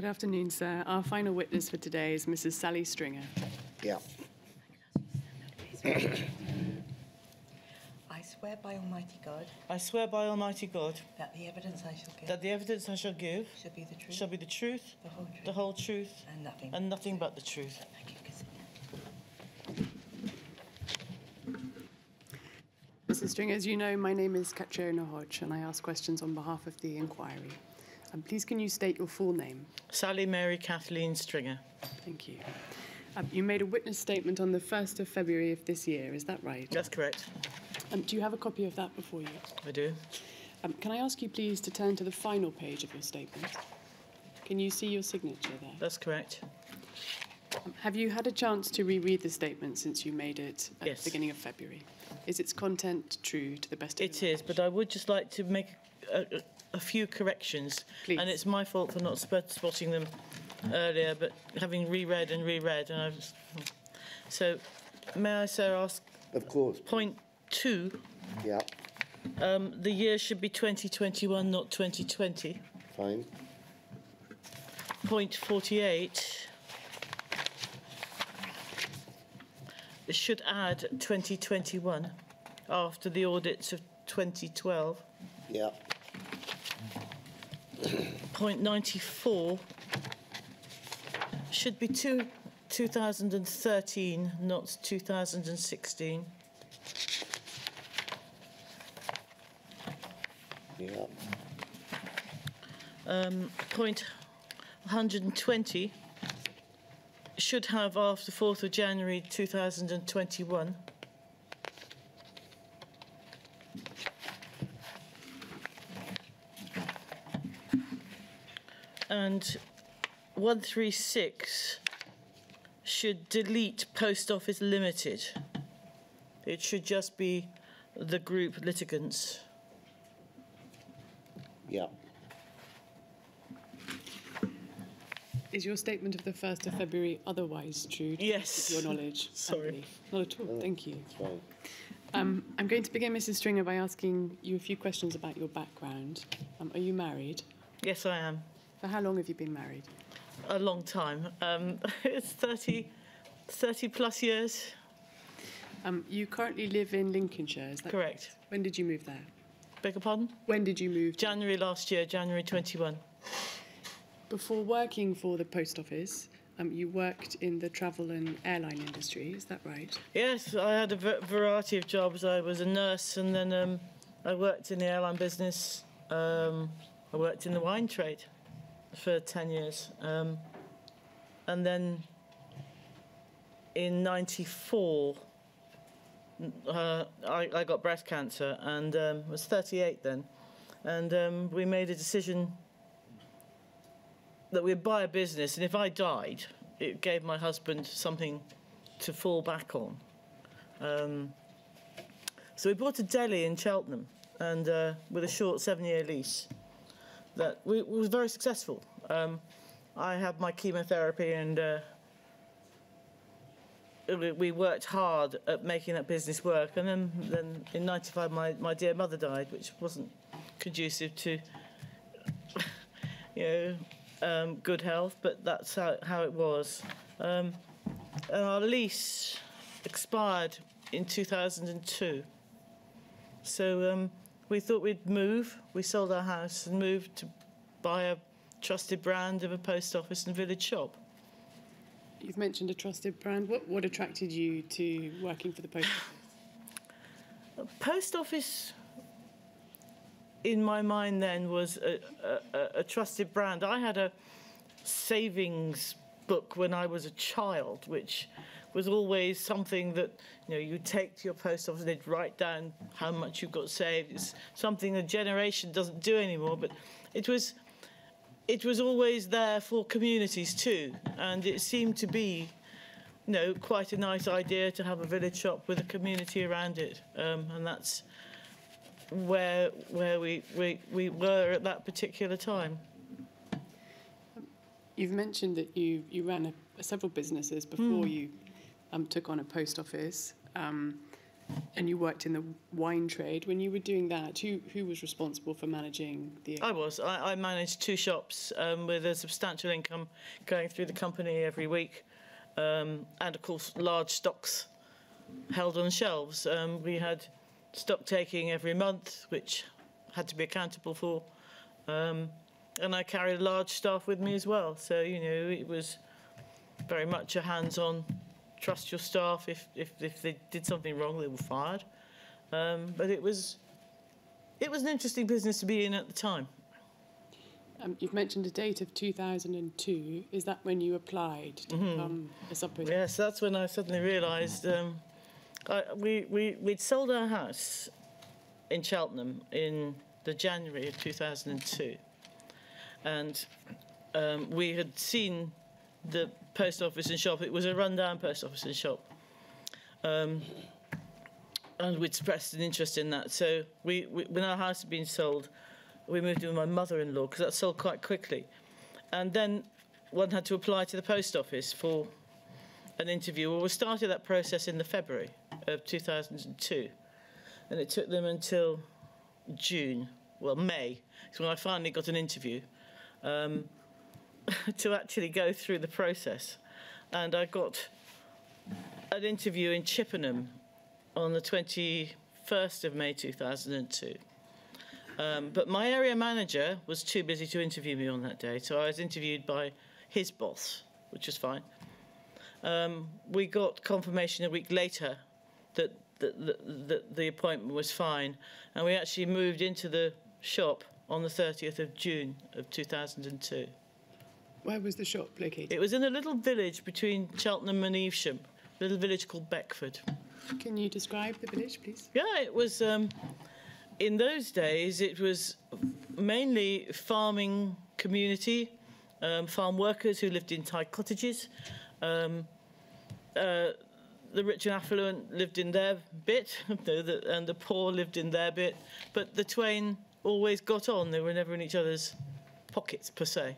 Good afternoon, sir. Our final witness for today is Mrs. Sally Stringer. Yeah. I swear by Almighty God I swear by Almighty God that the evidence I shall give that the evidence I shall give shall be the truth, shall be the truth, the whole truth, and nothing but the truth. Thank you, Cassandra. Mrs. Stringer, as you know, my name is Katrina Hodge, and I ask questions on behalf of the inquiry. Please, can you state your full name? Sally Mary Kathleen Stringer. Thank you. You made a witness statement on the 1st of February of this year, is that right? That's correct. Do you have a copy of that before you? I do. Can I ask you, please, to turn to the final page of your statement? Can you see your signature there? That's correct. Have you had a chance to reread the statement since you made it at Yes. the beginning of February? Is its content true to the best of your It is, but I would just like to make a few corrections. Please. And it's my fault for not spotting them earlier, but having reread, and I was... So, may I, sir, ask... Of course. Point 2. Yeah. The year should be 2021, not 2020. Fine. Point 48. It should add 2021 after the audits of 2012. Yeah. Point 94 should be 2013, not 2016. Yeah. Point 120 should have after 4th of January 2021. And 136 should delete Post Office Limited. It should just be the group litigants. Yeah. Is your statement of the 1st of February otherwise true? Yes. To your knowledge? Sorry. Anthony? Not at all. Thank you. It's fine. I'm going to begin, Mrs. Stringer, by asking you a few questions about your background. Are you married? Yes, I am. For how long have you been married? A long time. It's 30 plus years. You currently live in Lincolnshire, is that Correct. When did you move there? Beg your pardon? When did you move? January last year, January 21. Before working for the post office, you worked in the travel and airline industry, is that right? Yes, I had a variety of jobs. I was a nurse, and then I worked in the airline business. I worked in the wine trade for 10 years. And then in '94, I got breast cancer, and was 38 then. And we made a decision that we'd buy a business, and if I died, it gave my husband something to fall back on. So we bought a deli in Cheltenham, and with a short 7-year lease, that was very successful. I had my chemotherapy, and we worked hard at making that business work. And then in '95, my dear mother died, which wasn't conducive to, good health, but that's how it was. And our lease expired in 2002. So we thought we'd move. We sold our house and moved to buy a trusted brand of a post office and village shop. You've mentioned a trusted brand. What attracted you to working for the post office? Post office, in my mind then, was a trusted brand. I had a savings book when I was a child, which was always something that you take to your post office and they'd write down how much you've got saved. It's something a generation doesn't do anymore, but it was always there for communities too, and it seemed to be quite a nice idea to have a village shop with a community around it, and that's where we were at that particular time. You've mentioned that you ran several businesses before you took on a post office. And you worked in the wine trade. When you were doing that, who was responsible for managing the... I managed 2 shops with a substantial income going through the company every week. And, of course, large stocks held on shelves. We had stock taking every month, which had to be accountable for. And I carried a large staff with me as well. So, you know, it was very much a hands-on, trust your staff. If they did something wrong, they were fired. But it was an interesting business to be in at the time. You've mentioned a date of 2002. Is that when you applied to become a sub-producer? Yes, that's when I suddenly realised we'd sold our house in Cheltenham in the January of 2002. And we had seen the post office and shop. It was a run-down post office and shop. And we'd expressed an interest in that. So when our house had been sold, we moved in with my mother-in-law, because that sold quite quickly. And then one had to apply to the post office for an interview. Well, we started that process in the February of 2002. And it took them until May, is when I finally got an interview to actually go through the process. And I got an interview in Chippenham on the 21st of May 2002. But my area manager was too busy to interview me on that day, so I was interviewed by his boss, which was fine. We got confirmation a week later that the appointment was fine, and we actually moved into the shop on the 30th of June of 2002. Where was the shop located? It was in a little village between Cheltenham and Evesham, a little village called Beckford. Can you describe the village, please? Yeah, it was... in those days, it was mainly farming community, farm workers who lived in tied cottages. The rich and affluent lived in their bit, and the poor lived in their bit. But the twain always got on. They were never in each other's pockets, per se.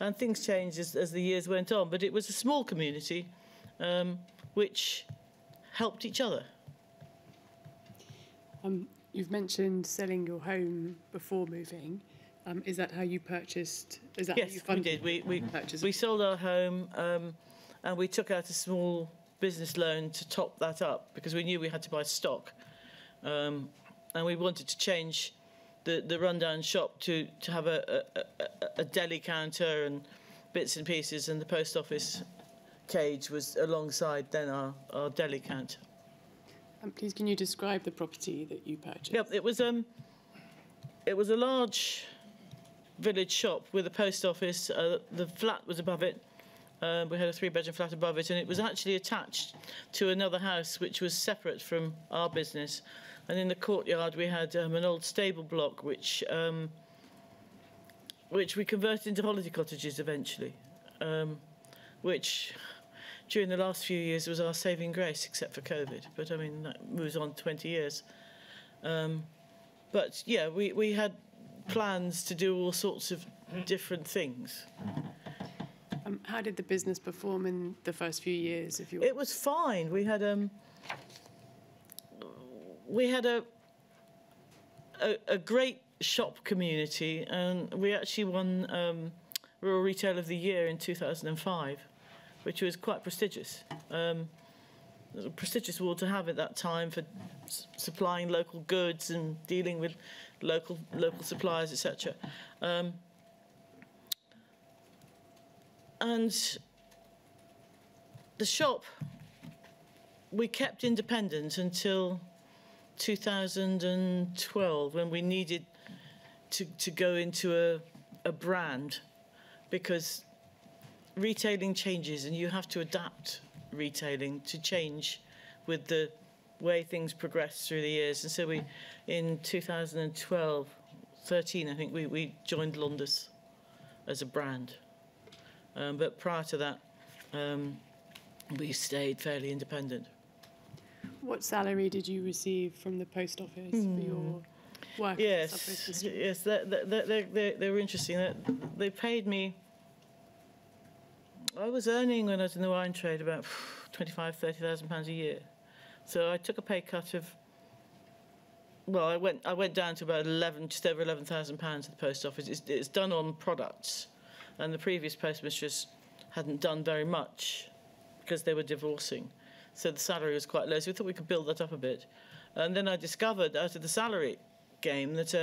And things changed as the years went on. But it was a small community which helped each other. You've mentioned selling your home before moving. Is that how you purchased? Is that yes, how you funded? We did. We sold our home and we took out a small business loan to top that up, because we knew we had to buy stock, and we wanted to change the rundown shop to have a deli counter and bits and pieces, and the post office cage was alongside then our deli counter. Please, can you describe the property that you purchased? Yep, it was a large village shop with a post office. The flat was above it. We had a 3-bedroom flat above it, and it was actually attached to another house which was separate from our business. And in the courtyard we had an old stable block which we converted into holiday cottages eventually, which during the last few years was our saving grace, except for COVID. But I mean, that moves on 20 years. But yeah, we had plans to do all sorts of different things. How did the business perform in the first few years? It was fine. We had a great shop community, and we actually won Rural Retail of the Year in 2005, which was quite prestigious. It was a prestigious award to have at that time for supplying local goods and dealing with local suppliers, etc. And the shop, we kept independent until 2012, when we needed to go into a brand, because retailing changes and you have to adapt retailing to change with the way things progress through the years. And so in 2012, 13, I think, we joined Londis as a brand. But prior to that, we stayed fairly independent. What salary did you receive from the post office for your work? Yes, yes, they were interesting. They paid me. I was earning, when I was in the wine trade, about £25,000 to £30,000 a year, So I took a pay cut of, well, I went down to about just over £11,000 at the post office. It's done on products, and the previous postmistress hadn't done very much because they were divorcing. So the salary was quite low, so we thought we could build that up a bit. And then I discovered out of the salary game that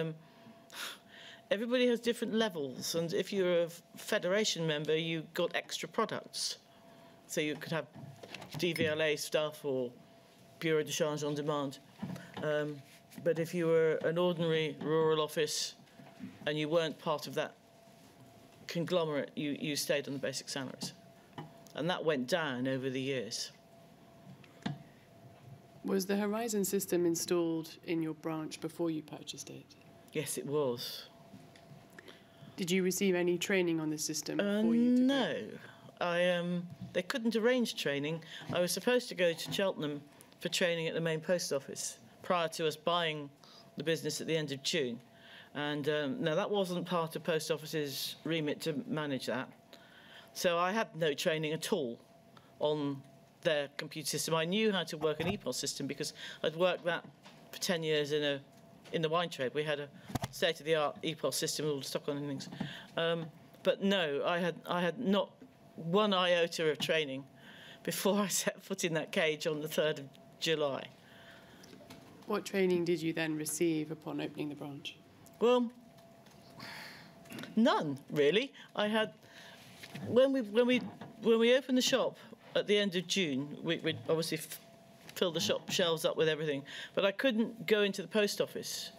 everybody has different levels, and if you're a federation member, you got extra products. So you could have DVLA stuff or Bureau de Change on demand. But if you were an ordinary rural office and you weren't part of that conglomerate, you stayed on the basic salaries. And that went down over the years. Was the Horizon system installed in your branch before you purchased it? Yes, it was. Did you receive any training on the system before you took it? No. They couldn't arrange training. I was supposed to go to Cheltenham for training at the main post office prior to us buying the business at the end of June. And no, that wasn't part of post office's remit to manage that. So I had no training at all on their computer system. I knew how to work an EPOS system because I'd worked that for 10 years in the wine trade. We had a state-of-the-art EPOS system with all the stock on and things. But no, I had not one iota of training before I set foot in that cage on the 3rd of July. What training did you then receive upon opening the branch? Well, none really. I had when we opened the shop at the end of June, we obviously filled the shop shelves up with everything, but I couldn't go into the post office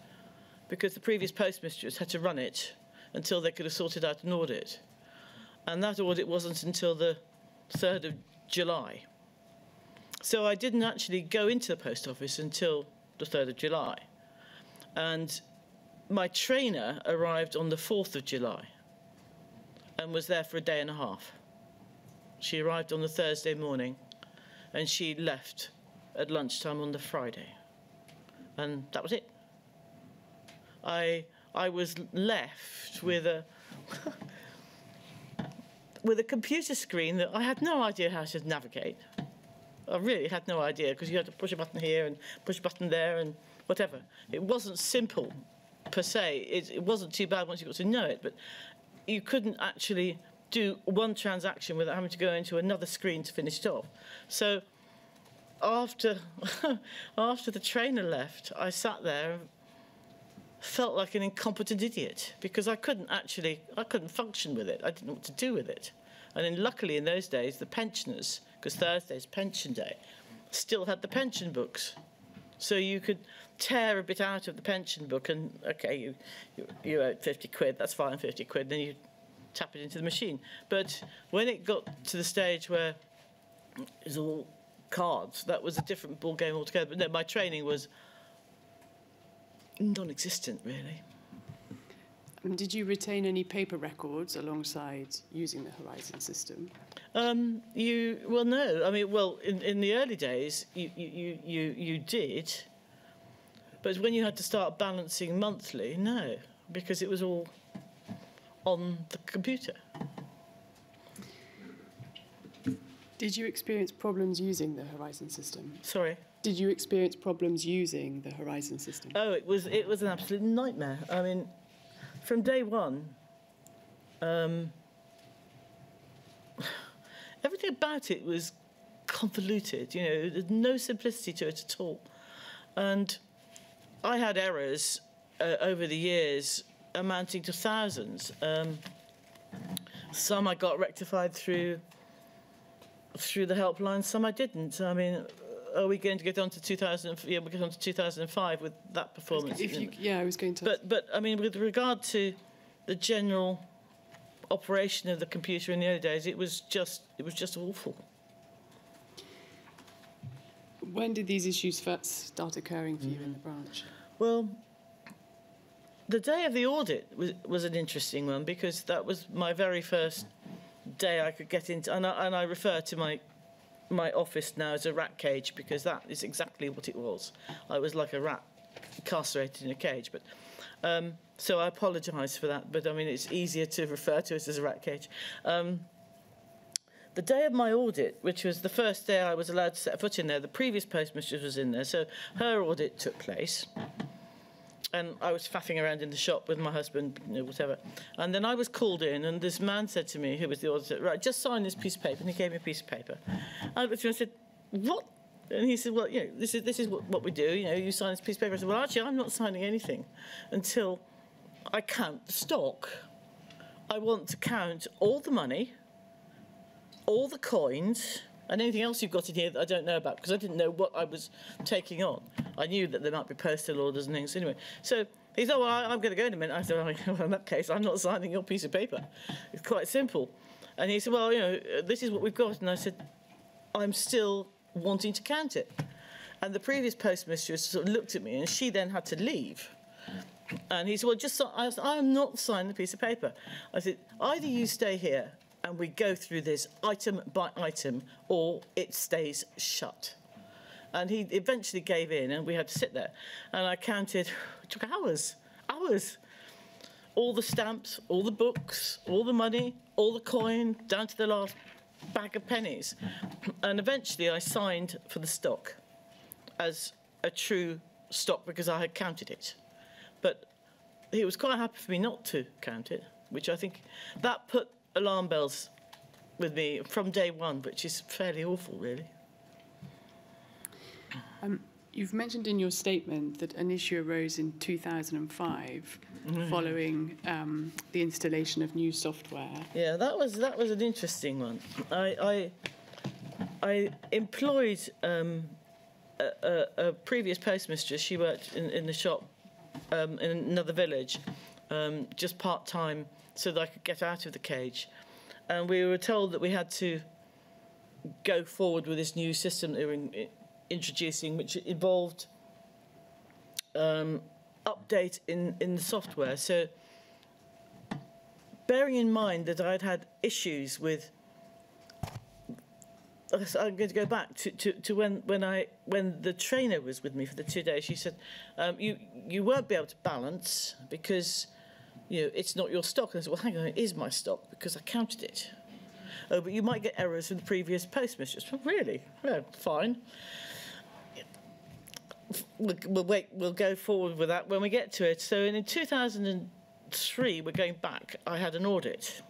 because the previous postmistress had to run it until they could have sorted out an audit. And that audit wasn't until the 3rd of July. So I didn't actually go into the post office until the 3rd of July. And my trainer arrived on the 4th of July and was there for a day and a half. She arrived on the Thursday morning and she left at lunchtime on the Friday. And that was it. I was left with a with a computer screen that I had no idea how to navigate. I really had no idea because you had to push a button here and push a button there and whatever. It wasn't simple per se. It wasn't too bad once you got to know it, but you couldn't actually do one transaction without having to go into another screen to finish it off. So after the trainer left, I sat there, felt like an incompetent idiot because I couldn't function with it. I didn't know what to do with it. And then luckily in those days, the pensioners, because Thursday's pension day, still had the pension books. So you could tear a bit out of the pension book and, okay, you owed 50 quid, that's fine, 50 quid, then you tap it into the machine. But when it got to the stage where it was all cards, that was a different ball game altogether. But no, my training was non-existent, really. Did you retain any paper records alongside using the Horizon system? Well, no. I mean, well, in the early days, you did, but when you had to start balancing monthly, no, because it was all on the computer. Did you experience problems using the Horizon system? Sorry? Did you experience problems using the Horizon system? Oh, it was an absolute nightmare. I mean, from day one, everything about it was convoluted. You know, there's no simplicity to it at all. And I had errors over the years amounting to thousands. Some I got rectified through the helpline, some I didn't. I mean, are we going to get on to 2000? Yeah, we'll get on to 2005 with that performance. I was going to. But I mean, with regard to the general operation of the computer in the early days, it was just awful. When did these issues first start occurring for you in the branch? Well, the day of the audit was an interesting one because that was my very first day I could get into, and I refer to my office now as a rat cage because that is exactly what it was. I was like a rat incarcerated in a cage, but so I apologise for that. But I mean, it's easier to refer to it as a rat cage. The day of my audit, which was the first day I was allowed to set foot in there, the previous postmistress was in there, so her audit took place. And I was faffing around in the shop with my husband, you know, whatever. And then I was called in, and this man said to me, who was the auditor, right, just sign this piece of paper. And he gave me a piece of paper. I looked at him and said, what? And he said, well, you know, this is what we do. You know, you sign this piece of paper. I said, well, actually, I'm not signing anything until I count the stock. I want to count all the money, all the coins, and anything else you've got in here that I don't know about, because I didn't know what I was taking on. I knew that there might be postal orders and things. Anyway, so he said, well, I'm going to go in a minute. I said, well, in that case, I'm not signing your piece of paper. It's quite simple. And he said, well, you know, this is what we've got. And I said, I'm still wanting to count it. And the previous postmistress sort of looked at me, and she then had to leave. And he said, well, I'm not signing the piece of paper. I said, either you stay here and we go through this item by item, or it stays shut. And he eventually gave in, and we had to sit there. And I counted, it took hours. All the stamps, all the books, all the money, all the coin, down to the last bag of pennies. And eventually I signed for the stock as a true stock because I had counted it. But he was quite happy for me not to count it, which I think that put alarm bells with me from day one, which is fairly awful, really. You've mentioned in your statement that an issue arose in 2005 following the installation of new software. Yeah, that was an interesting one. I employed a previous postmistress. She worked in the shop in another village, just part-time, so that I could get out of the cage. And we were told that we had to go forward with this new system that they were introducing, which involved update in the software. So bearing in mind that I'd had issues with, I'm going to go back to when the trainer was with me for the 2 days. She said, you won't be able to balance because, you know, it's not your stock. And I said, well, hang on, it is my stock because I counted it. Oh, but you might get errors from the previous postmistress. Well, really? Well, fine. We'll go forward with that when we get to it. So in 2003, we're going back, I had an audit.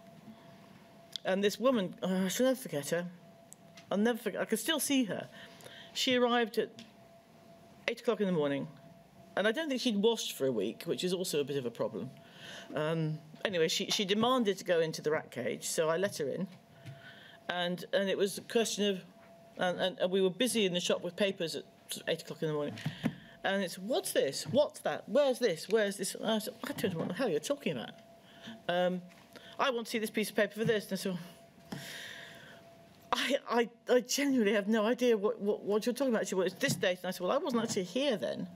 And this woman, I shall never forget her. I'll never forget, I can still see her. She arrived at 8 o'clock in the morning, and I don't think she'd washed for a week, which is also a bit of a problem. Anyway, she demanded to go into the rat cage, so I let her in. And it was a question of, and we were busy in the shop with papers at 8 o'clock in the morning. And it's, what's this? What's that? Where's this? Where's this? And I said, I don't know what the hell you're talking about. I want to see this piece of paper for this. And I said, I genuinely have no idea what you're talking about. She said, well, it's this date. And I said, well, I wasn't actually here then.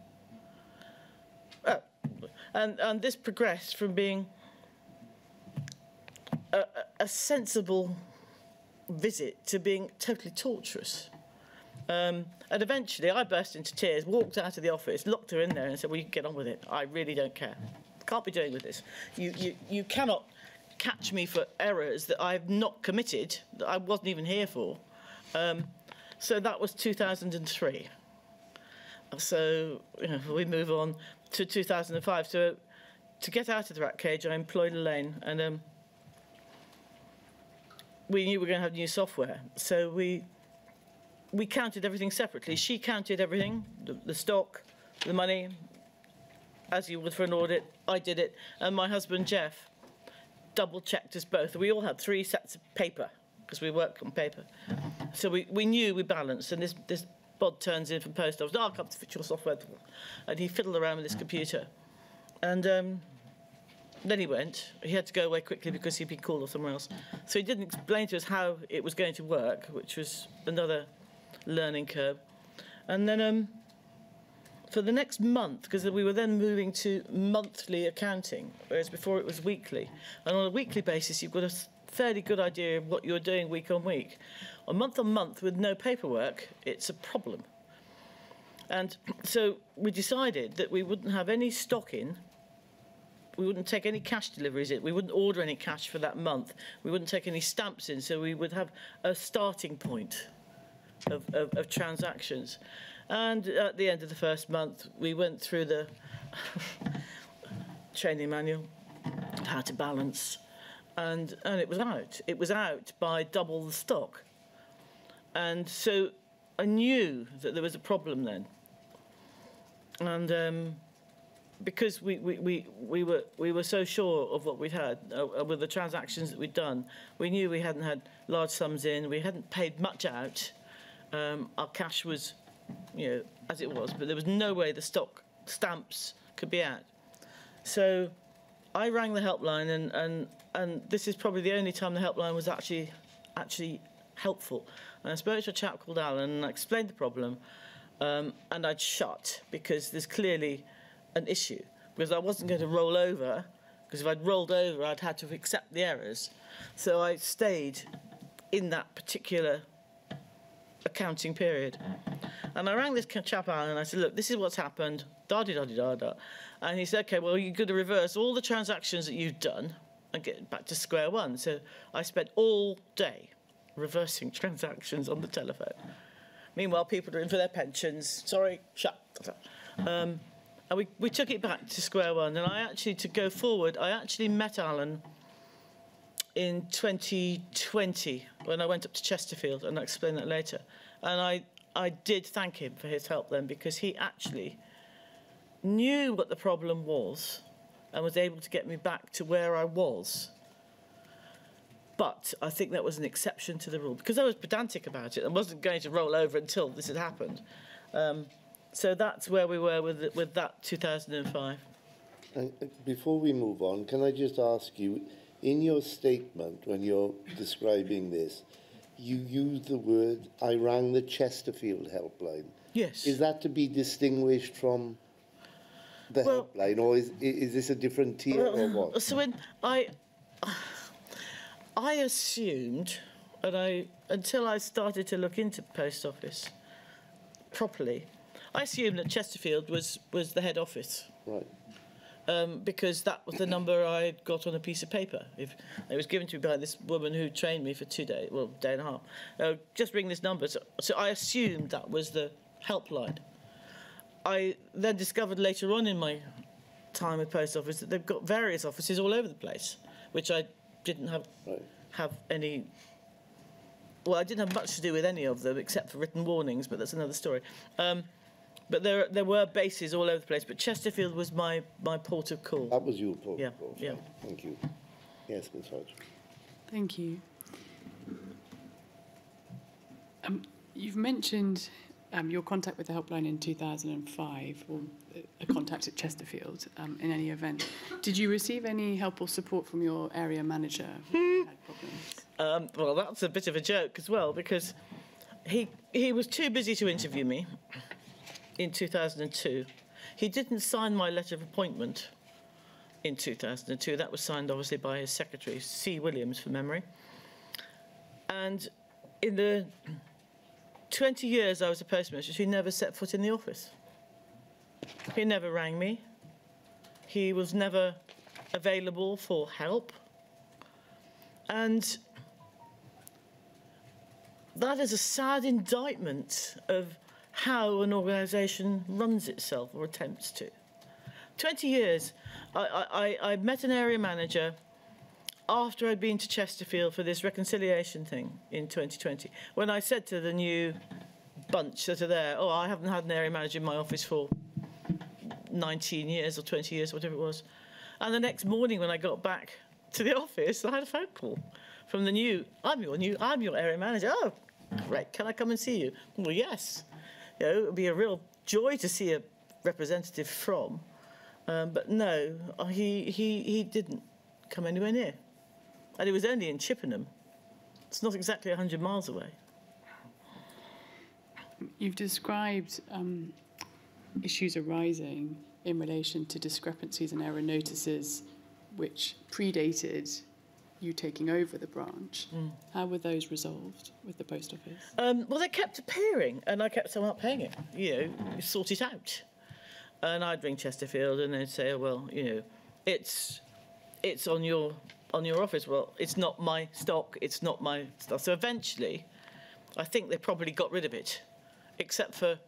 And this progressed from being a sensible visit to being totally torturous. And eventually I burst into tears, walked out of the office, locked her in there and said, well, you can get on with it. I really don't care. Can't be doing with this. You cannot catch me for errors that I've not committed, that I wasn't even here for. So that was 2003. So, you know, we move on to 2005. So to get out of the rat cage, I employed Elaine, and we knew we were going to have new software. So we counted everything separately. She counted everything, the stock, the money, as you would for an audit. I did it. And my husband, Jeff, double-checked us both. We all had 3 sets of paper, because we worked on paper. So we knew we balanced. And this bod turns in from post office. Oh, I'll come to fit your software. And he fiddled around with his computer. And then he went. He had to go away quickly because he'd been called or somewhere else. So he didn't explain to us how it was going to work, which was another learning curve. And then for the next month, because we were then moving to monthly accounting, whereas before it was weekly. And on a weekly basis, you've got a fairly good idea of what you're doing week on week. On month with no paperwork, it's a problem. And so we decided that we wouldn't have any stock in we wouldn't take any cash deliveries in. We wouldn't order any cash for that month. We wouldn't take any stamps in, so we would have a starting point of transactions. And at the end of the first month, we went through the training manual, how to balance, and it was out. It was out by double the stock. And so I knew that there was a problem then. And because we were so sure of what we'd had, with the transactions that we'd done, we knew we hadn't had large sums in, we hadn't paid much out. Our cash was, as it was, but there was no way the stock stamps could be out. So I rang the helpline, and this is probably the only time the helpline was actually helpful. And I spoke to a chap called Alan, and I explained the problem, and I'd shut, because there's clearly an issue, because I wasn't going to roll over, because if I'd rolled over, I'd had to accept the errors. So I stayed in that particular accounting period. And I rang this chap Alan, and I said, look, this is what's happened, da-di-da-di-da-da. And he said, OK, well, you're going to reverse all the transactions that you've done and get back to square one. So I spent all day reversing transactions on the telephone. Meanwhile, people are in for their pensions. Sorry, shut. And we took it back to square one. And I actually, to go forward, I actually met Alan in 2020 when I went up to Chesterfield, and I'll explain that later. And I did thank him for his help then, because he actually knew what the problem was and was able to get me back to where I was. But I think that was an exception to the rule, because I was pedantic about it and wasn't going to roll over until this had happened. So that's where we were with that 2005. Before we move on, can I just ask you, in your statement, when you're describing this, you use the word, I rang the Chesterfield helpline. Yes. Is that to be distinguished from the helpline, or is this a different tier, or what? So when I assumed, until I started to look into post office properly, I assumed that Chesterfield was the head office. Right. Because that was the number I got on a piece of paper. It was given to me by this woman who trained me for 2 days, well, day and a half. Just ring this number. So I assumed that was the helpline. I then discovered later on in my time with Post Office that they've got various offices all over the place, which I didn't have any. Well, I didn't have much to do with any of them except for written warnings, but that's another story. But there were bases all over the place. But Chesterfield was my port of call. That was your port of call. Yeah. Thank you. Yes, Ms. Hodge. Thank you. You've mentioned your contact with the helpline in 2005, or a contact at Chesterfield, in any event. Did you receive any help or support from your area manager when you had problems? Well, that's a bit of a joke as well, because he was too busy to interview me in 2002. He didn't sign my letter of appointment in 2002. That was signed, obviously, by his secretary, C. Williams, from memory. And in the 20 years I was a postmistress, he never set foot in the office. He never rang me. He was never available for help. And that is a sad indictment of how an organisation runs itself, or attempts to. 20 years, I met an area manager after I'd been to Chesterfield for this reconciliation thing in 2020, when I said to the new bunch that are there, oh, I haven't had an area manager in my office for 19 years or 20 years, whatever it was. And the next morning when I got back to the office, I had a phone call from the new, I'm your area manager. Oh, great, can I come and see you? Well, yes. It would be a real joy to see a representative from. But no, he didn't come anywhere near. And it was only in Chippenham. It's not exactly 100 miles away. You've described issues arising in relation to discrepancies and error notices which predated you taking over the branch. How were those resolved with the Post Office? Well, they kept appearing, and I kept someone paying it. You sort it out. And I'd ring Chesterfield, and they'd say, oh, well, it's on your office. Well, it's not my stock. It's not my stuff. So eventually, I think they probably got rid of it, except for.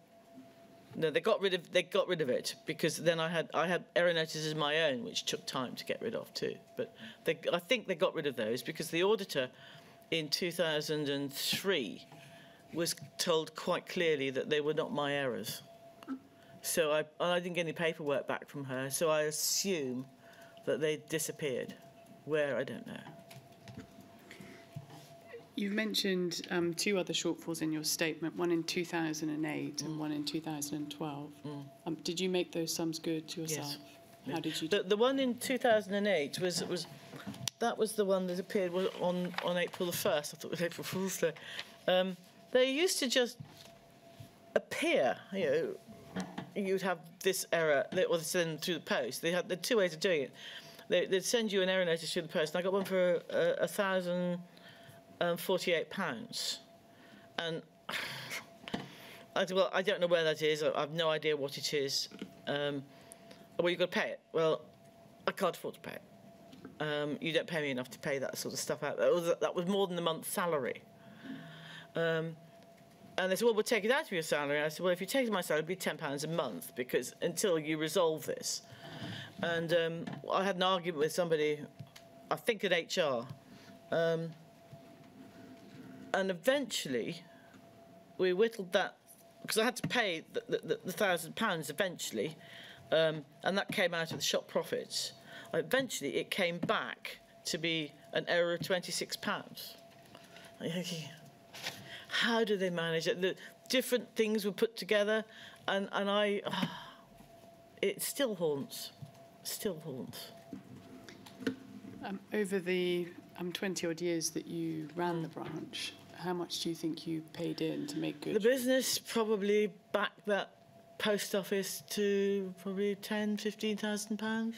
No, they got rid of it because then I had error notices of my own, which took time to get rid of too. But I think they got rid of those because the auditor in 2003 was told quite clearly that they were not my errors. So I didn't get any paperwork back from her. So I assume that they disappeared. Where, I don't know. You've mentioned two other shortfalls in your statement, one in 2008 and one in 2012. Did you make those sums good yourself? Yes. How did you? The one in 2008 was the one that appeared on April the 1st. I thought it was April Fool's Day. They used to just appear. You'd have this error, or they send them through the post. They had two ways of doing it. They'd send you an error notice through the post, and I got one for £1,048, and I don't know where that is. I've no idea what it is. Well, you've got to pay it. Well, I can't afford to pay it. You don't pay me enough to pay that sort of stuff out. That was more than a month's salary. And they said, well, we'll take it out of your salary. And I said, well, if you take it out of my salary, it'll be £10 a month, because until you resolve this. And I had an argument with somebody, I think at HR, and eventually we whittled that, because I had to pay the £1,000 eventually, and that came out of the shop profits. Eventually it came back to be an error of £26. I'm thinking, how do they manage it? The different things were put together, and it still haunts. Still haunts. Over the 20-odd years that you ran the branch, how much do you think you paid in to make good? The business probably backed that post office to probably £10,000–15,000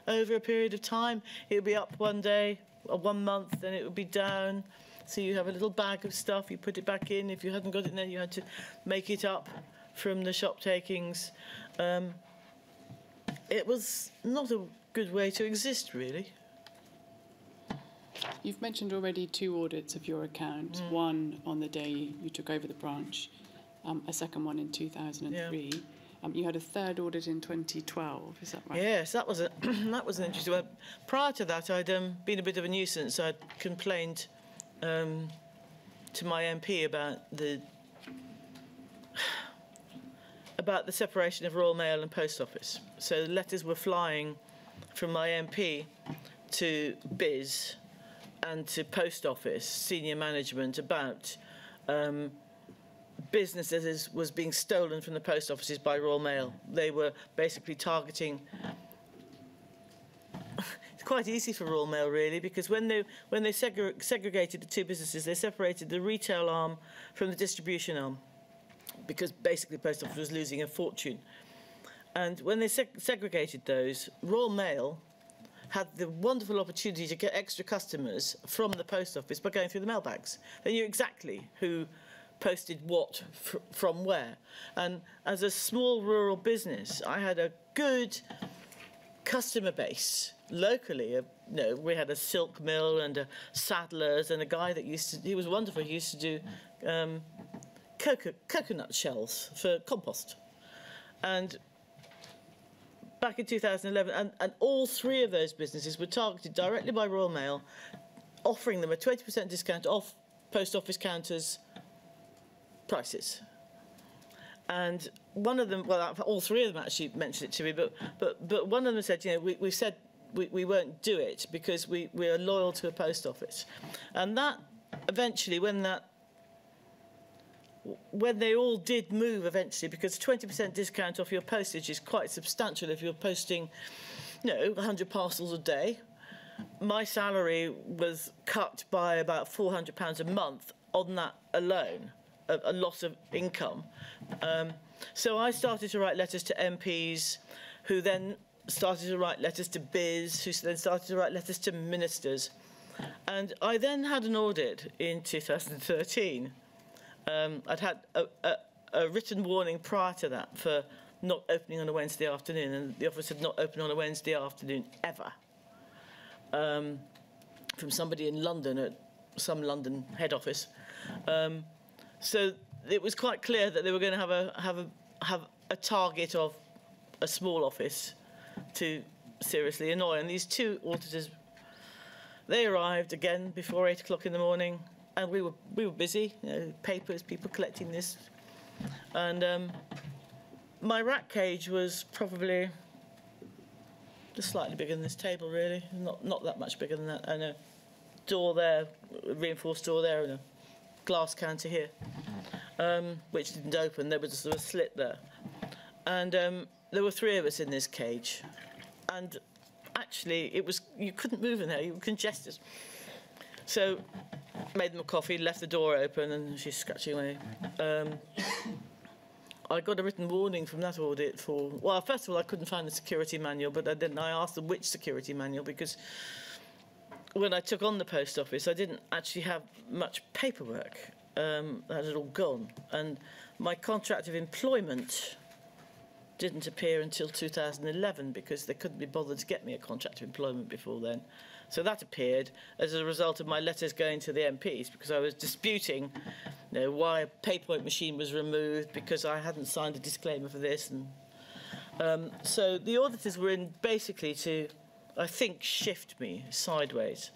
over a period of time. It would be up one day or 1 month, then it would be down. So you have a little bag of stuff, you put it back in. If you hadn't got it in there, you had to make it up from the shop takings. It was not a good way to exist, really. You've mentioned already 2 audits of your account, one on the day you took over the branch, a second one in 2003. Yeah. You had a third audit in 2012, is that right? Yes, that was that was an interesting one. Prior to that, I'd been a bit of a nuisance. I'd complained to my MP about the separation of Royal Mail and Post Office. So letters were flying from my MP to Biz and to Post Office senior management about business that was being stolen from the post offices by Royal Mail. They were basically targeting. It's quite easy for Royal Mail, really, because when they segregated the two businesses, they separated the retail arm from the distribution arm, because basically the post office was losing a fortune. And when they segregated those, Royal Mail had the wonderful opportunity to get extra customers from the post office by going through the mailbags. They knew exactly who posted what from where. And as a small rural business, I had a good customer base locally. We had a silk mill and a saddlers and a guy that he was wonderful. He used to do coconut shells for compost. And back in 2011, and all 3 of those businesses were targeted directly by Royal Mail, offering them a 20% discount off post office counters' prices. And one of them, well, all 3 of them actually mentioned it to me, but one of them said, we said we won't do it because we are loyal to a post office. And that eventually, when they all did move eventually, because 20% discount off your postage is quite substantial if you're posting, 100 parcels a day. My salary was cut by about £400 a month on that alone, a loss of income. So I started to write letters to MPs, who then started to write letters to Biz, who then started to write letters to ministers. And I then had an audit in 2013. I'd had a written warning prior to that for not opening on a Wednesday afternoon, and the office had not opened on a Wednesday afternoon ever. From somebody in London at some London head office. So it was quite clear that they were going to have a target of a small office to seriously annoy. And these two auditors, they arrived again before 8 o'clock in the morning, and we were busy, papers, people collecting this. And my rat cage was probably just slightly bigger than this table, really. Not that much bigger than that. And a door there, a reinforced door there, and a glass counter here, which didn't open. There was a sort of slit there. And there were 3 of us in this cage. And actually, you couldn't move in there. You were congested. So made them a coffee, left the door open, and she's scratching away. I got a written warning from that audit for... Well, first of all, I couldn't find the security manual, but I asked them which security manual, because when I took on the post office, I didn't actually have much paperwork. That had all gone. And my contract of employment didn't appear until 2011, because they couldn't be bothered to get me a contract of employment before then. So that appeared as a result of my letters going to the MPs, because I was disputing why a PayPoint machine was removed, because I hadn't signed a disclaimer for this. And so the auditors were in basically to, I think, shift me sideways.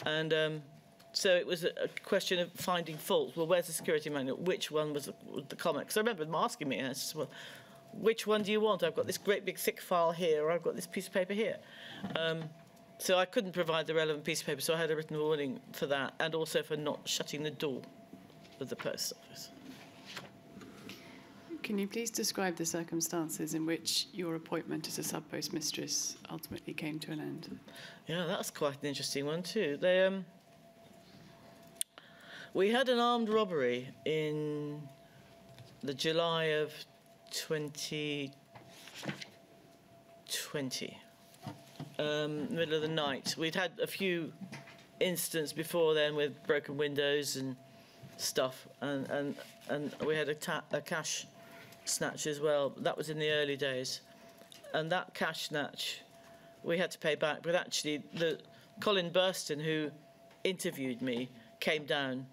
And so it was a question of finding fault. Well, where's the security manual? Which one was the comment? Because I remember them asking me, and I said, well, which one do you want? I've got this great big thick file here, or I've got this piece of paper here. So I couldn't provide the relevant piece of paper, so I had a written warning for that, and also for not shutting the door of the post office. Can you please describe the circumstances in which your appointment as a sub-post mistress ultimately came to an end? Yeah, that's quite an interesting one too. We had an armed robbery in the July of 2020. Middle of the night. We'd had a few incidents before then with broken windows and stuff, and we had a cash snatch as well. That was in the early days, and that cash snatch we had to pay back. But actually, Colin Burston, who interviewed me, came down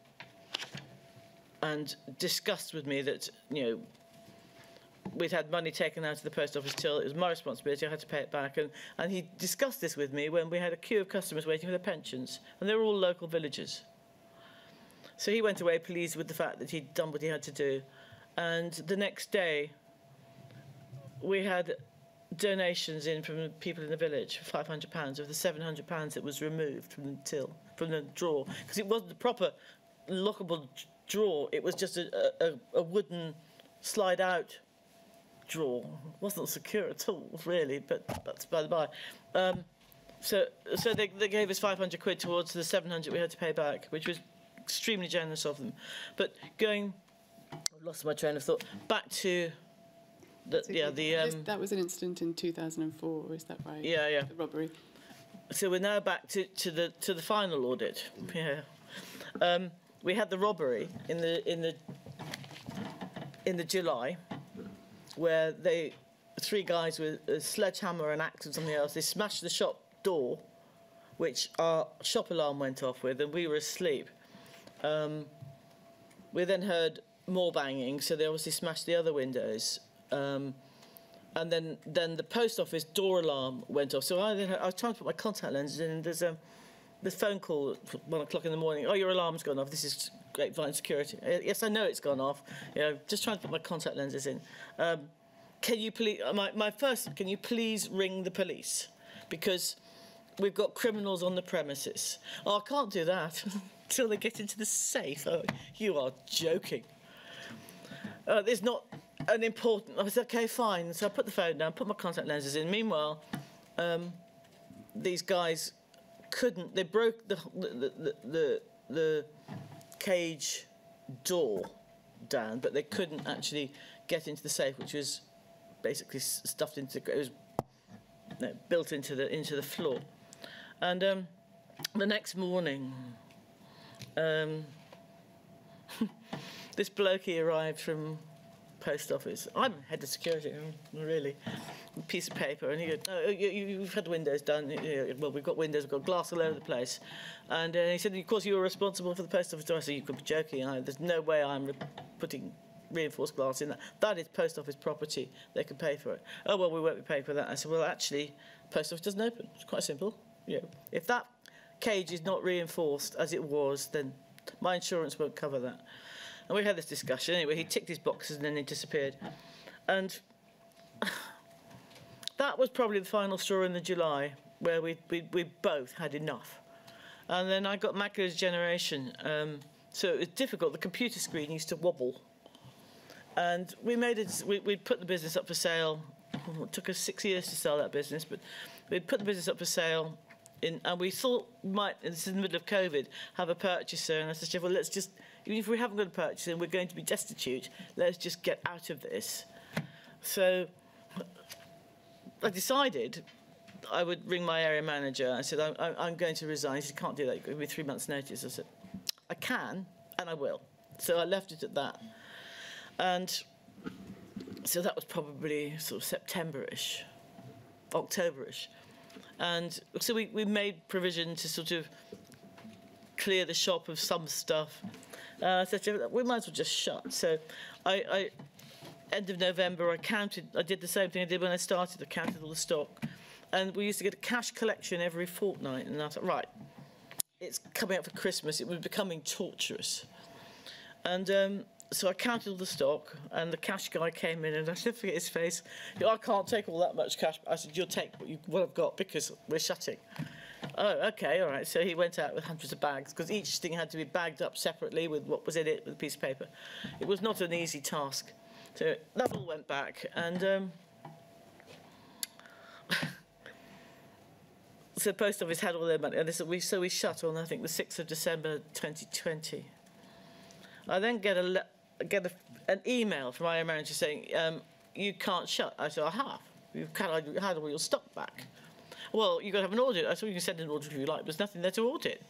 and discussed with me that we'd had money taken out of the post office till it was my responsibility, I had to pay it back. And he discussed this with me when we had a queue of customers waiting for their pensions, and they were all local villagers. So he went away pleased with the fact that he'd done what he had to do. And the next day, we had donations in from people in the village for £500 of the £700 that was removed from the till, from the drawer. Because it wasn't a proper lockable drawer, it was just a wooden slide-out drawer. It wasn't secure at all, really, but that's by the by. So they gave us £500 towards the £700 we had to pay back, which was extremely generous of them. But I've lost my train of thought. Back to that was an incident in 2004, is that right? Yeah. The robbery. So we're now back to the final audit. Yeah. We had the robbery in the July, where 3 guys with a sledgehammer, an axe and something else, they smashed the shop door, which our shop alarm went off with, and we were asleep. We then heard more banging, so they obviously smashed the other windows. And then the post office door alarm went off. So I was trying to put my contact lenses in, and there's a phone call at 1 o'clock in the morning. Oh, your alarm's gone off. This is Grapevine Security. Yes, I know it's gone off. Just trying to put my contact lenses in. Can you please, can you please ring the police? Because we've got criminals on the premises. Oh, I can't do that until they get into the safe. Oh, you are joking. There's not an important... I was okay, fine. So I put the phone down, put my contact lenses in. Meanwhile, these guys couldn't... They broke the cage door down, but they couldn't actually get into the safe, which was basically stuffed into... It was built into the floor. And the next morning, this bloke, he arrived from post office. I'm head of security, really. A piece of paper, and he goes, oh, you've had the windows done. Well, we've got windows, we've got glass all over the place. And he said, of course, you were responsible for the post office. I said, you could be joking. There's no way I'm putting reinforced glass in that. That is post office property. They can pay for it. Oh, well, we won't be paying for that. I said, well, actually, post office doesn't open. It's quite simple. If that cage is not reinforced as it was, then my insurance won't cover that. And we had this discussion. Anyway, he ticked his boxes and then he disappeared. And that was probably the final straw in the July, where we both had enough. And then I got macular degeneration. So it was difficult. The computer screen used to wobble. And we put the business up for sale. It took us 6 years to sell that business, but we'd put the business up for sale. And we thought we might, this is in the middle of COVID, have a purchaser. And I said, well, let's just, even if we haven't got a purchaser and we're going to be destitute, let's just get out of this. So I decided I would ring my area manager. I said, I'm going to resign. He said, can't do that. You've got to give me 3 months' notice. I said, I can, and I will. So I left it at that. And so that was probably sort of September-ish, October-ish. And so we made provision to sort of clear the shop of some stuff. I said, we might as well just shut. So end of November, I did the same thing I did when I started. I counted all the stock. And we used to get a cash collection every fortnight. And I thought, right, it's coming up for Christmas. It was becoming torturous. And so I counted all the stock, and the cash guy came in, and I never forget his face. I can't take all that much cash. I said, you'll take what I've got because we're shutting. Oh, OK, all right. So he went out with hundreds of bags, because each thing had to be bagged up separately with what was in it, with a piece of paper. It was not an easy task. So that all went back, and so the post office had all their money, and so we shut on, I think, the 6th of December 2020. I then get an email from my manager saying, you can't shut. I said, I have. You can't had all your stock back. Well, you've got to have an audit. I said, you can send an audit if you like, but there's nothing there to audit.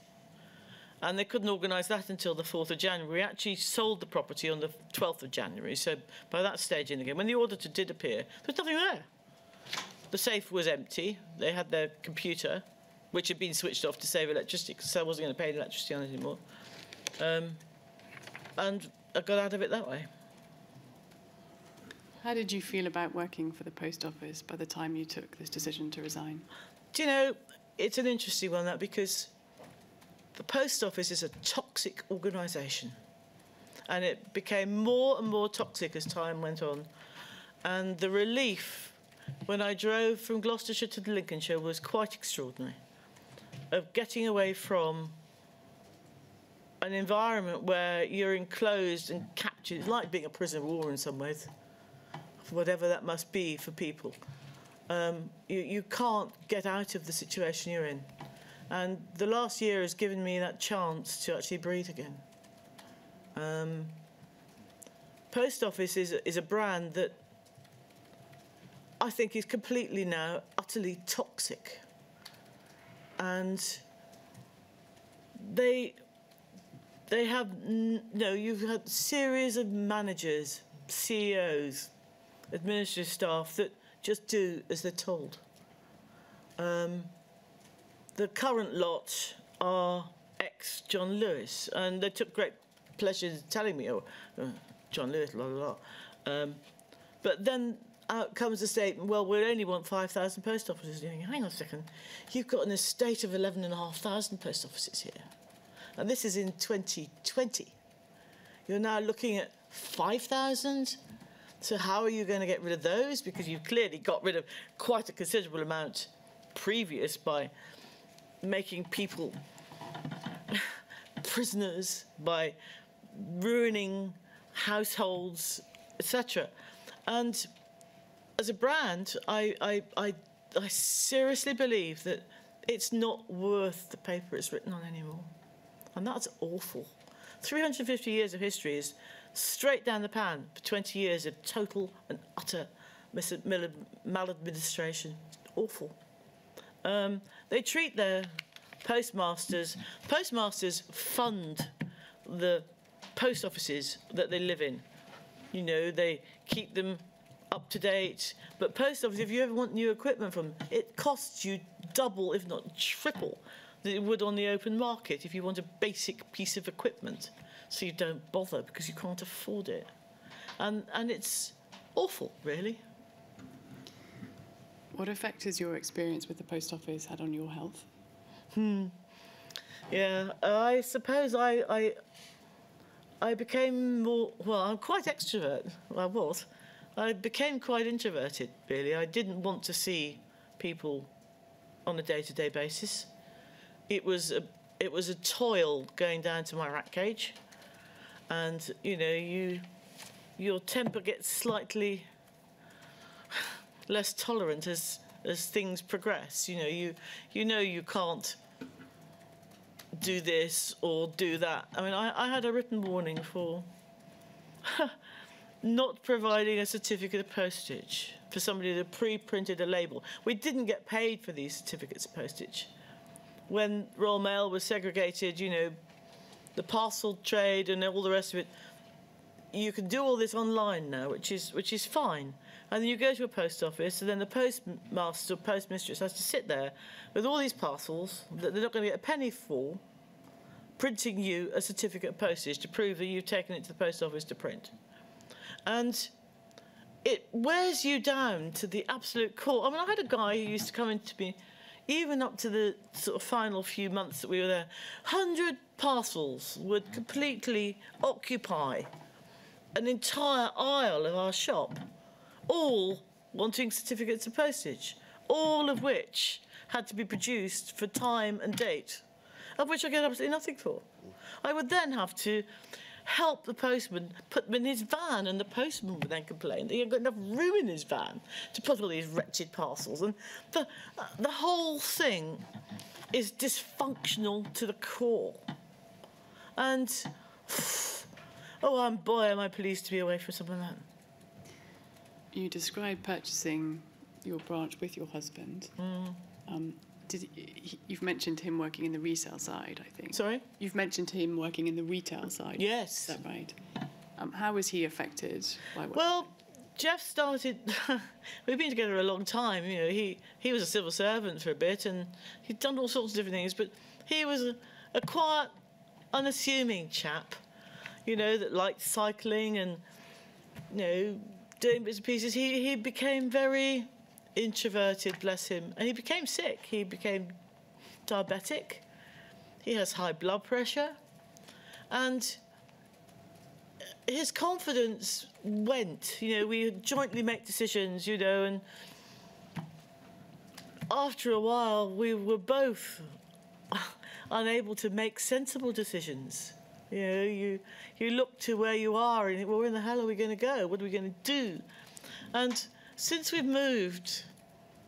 And they couldn't organise that until the 4th of January. We actually sold the property on the 12th of January, so by that stage in the game, when the auditor did appear, there was nothing there. The safe was empty. They had their computer, which had been switched off to save electricity, because I wasn't going to pay the electricity on it anymore. And I got out of it that way. How did you feel about working for the post office by the time you took this decision to resign? Do you know, it's an interesting one, that, because the post office is a toxic organisation. And it became more and more toxic as time went on. And the relief when I drove from Gloucestershire to Lincolnshire was quite extraordinary, of getting away from an environment where you're enclosed and captured. It's like being a prisoner of war in some ways, whatever that must be for people. You can't get out of the situation you're in. And the last year has given me that chance to actually breathe again. Post Office is a brand that I think is completely now utterly toxic. And they have, you've had a series of managers, CEOs, administrative staff that just do as they're told. The current lot are ex-John Lewis, and they took great pleasure in telling me, John Lewis, la la la. But then out comes the statement, well, we only want 5,000 post offices. You think, hang on a second, you've got an estate of 11,500 post offices here. And this is in 2020. You're now looking at 5,000? So how are you going to get rid of those? Because you've clearly got rid of quite a considerable amount previous by making people prisoners, by ruining households, etc. And as a brand, I seriously believe that it's not worth the paper it's written on anymore. And that's awful. 350 years of history is straight down the pan for 20 years of total and utter maladministration. Awful. They treat their postmasters. Postmasters fund the post offices that they live in. You know, they keep them up to date. But post office, if you ever want new equipment from them, it costs you double, if not triple, than it would on the open market if you want a basic piece of equipment. So you don't bother because you can't afford it. And it's awful, really. What effect has your experience with the post office had on your health? Yeah, I suppose I became more, well, I'm quite extrovert. I was. I became quite introverted, really. I didn't want to see people on a day-to-day basis. It was a toil going down to my rat cage. And, you know, your temper gets slightly less tolerant as things progress. You know you can't do this or do that. I mean, I had a written warning for not providing a certificate of postage for somebody that pre-printed a label. We didn't get paid for these certificates of postage. When Royal Mail was segregated, you know, the parcel trade and all the rest of it, you can do all this online now, which is fine. And then you go to a post office, and then the postmaster or postmistress has to sit there with all these parcels that they're not going to get a penny for, printing you a certificate of postage to prove that you've taken it to the post office to print. And it wears you down to the absolute core. I mean, I had a guy who used to come into me, even up to the sort of final few months that we were there, 100 parcels would completely occupy an entire aisle of our shop, all wanting certificates of postage, all of which had to be produced for time and date, of which I get absolutely nothing for. I would then have to help the postman put them in his van, and the postman would then complain that he hadn't got enough room in his van to put all these wretched parcels. And the whole thing is dysfunctional to the core. And, oh, boy, am I pleased to be away from something like that. You described purchasing your branch with your husband. You've mentioned him working in the resale side, I think. Sorry? You've mentioned him working in the retail side. Yes. Is that right? How was he affected by what? Well, Jeff started... We've been together a long time. You know, he was a civil servant for a bit, and he'd done all sorts of different things, but he was a quiet, unassuming chap, you know, that liked cycling and, you know, doing bits and pieces. He became very introverted, bless him, and he became sick. He became diabetic. He has high blood pressure, and his confidence went. You know, we jointly make decisions, you know, and after a while we were both unable to make sensible decisions. You know, you look to where you are and you think, well, where in the hell are we going to go? What are we going to do? And since we've moved,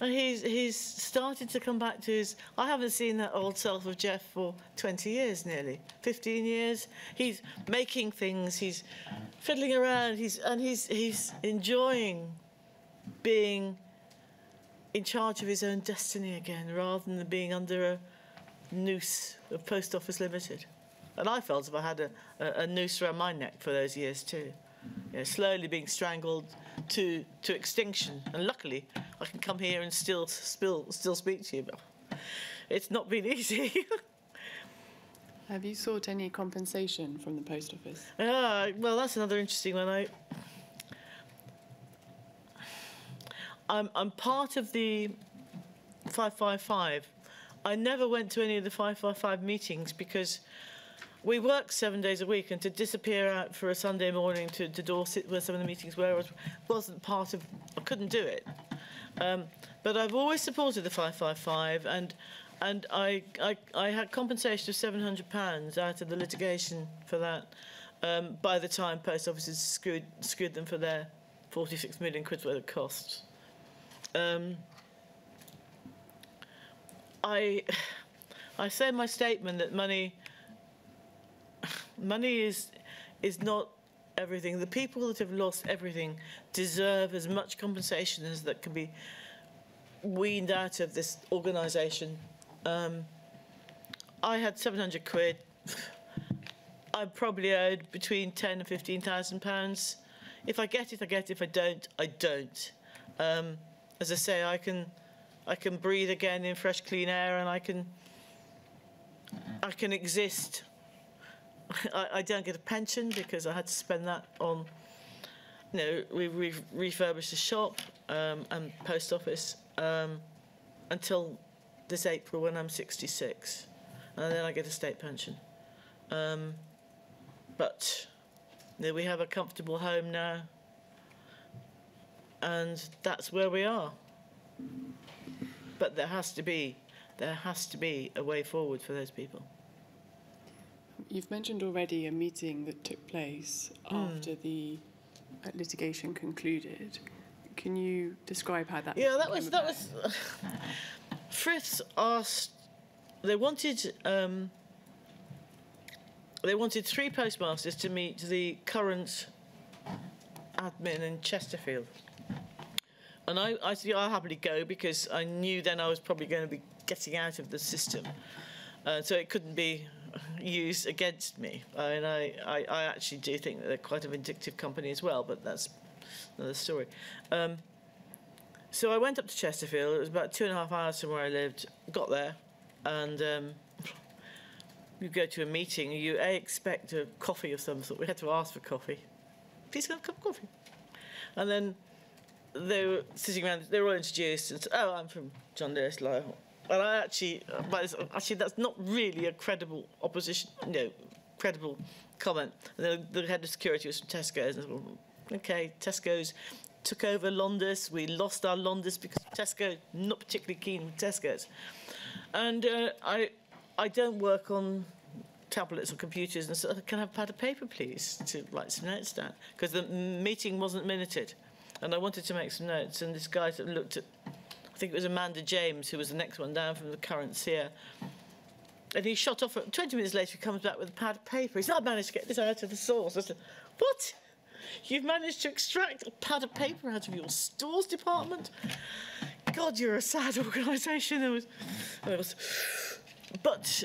he's started to come back to his... I haven't seen that old self of Jeff for 20 years nearly, 15 years. He's making things, he's fiddling around, he's enjoying being in charge of his own destiny again, rather than being under a noose of Post Office Limited. And I felt as if I had a noose around my neck for those years too. You know, slowly being strangled to extinction. And luckily, I can come here and still speak to you. But it's not been easy. Have you sought any compensation from the post office? Well, that's another interesting one. I'm part of the 555. I never went to any of the 555 meetings because we work 7 days a week, and to disappear out for a Sunday morning to Dorset, where some of the meetings were, wasn't part of... I couldn't do it. But I've always supported the 555, and I had compensation of £700 out of the litigation for that by the time post offices screwed them for their 46 million quid worth of costs. I say in my statement that money is not everything. The people that have lost everything deserve as much compensation as that can be weaned out of this organisation. I had 700 quid. I probably owed between £10,000 and £15,000. If I get it, I get it. If I don't, I don't. As I say, I can breathe again in fresh, clean air, and I can exist. I don't get a pension because I had to spend that on, we've refurbished the shop and post office until this April when I'm 66, and then I get a state pension. But we have a comfortable home now, and that's where we are. But there has to be a way forward for those people. You've mentioned already a meeting that took place after the litigation concluded. Can you describe how that? Yeah, that was. Friths asked. They wanted 3 postmasters to meet the current admin in Chesterfield. And I said, I'll happily go, because I knew then I was probably going to be getting out of the system. So it couldn't be used against me. I mean, I actually do think that they're quite a vindictive company as well, but that's another story. So I went up to Chesterfield. It was about 2.5 hours from where I lived. Got there, and you go to a meeting. You expect a coffee of some sort. We had to ask for coffee. Please have a cup of coffee. And then they were sitting around. They were all introduced, and said, "Oh, I'm from John Lewis Lyle." And I actually, that's not really a credible credible comment. And the head of security was from Tesco's. And I thought, okay, Tesco's took over Londis. We lost our Londis because Tesco not particularly keen with Tesco's. And I don't work on tablets or computers, and so can I have a pad of paper, please, to write some notes down? Because the meeting wasn't minuted, and I wanted to make some notes. And this guy sort of looked at, I think it was Amanda James, who was the next one down from the current seer, and he shot off. 20 minutes later, he comes back with a pad of paper. He said, "I managed to get this out of the source." I said, "What? You've managed to extract a pad of paper out of your stores department? God, you're a sad organisation." But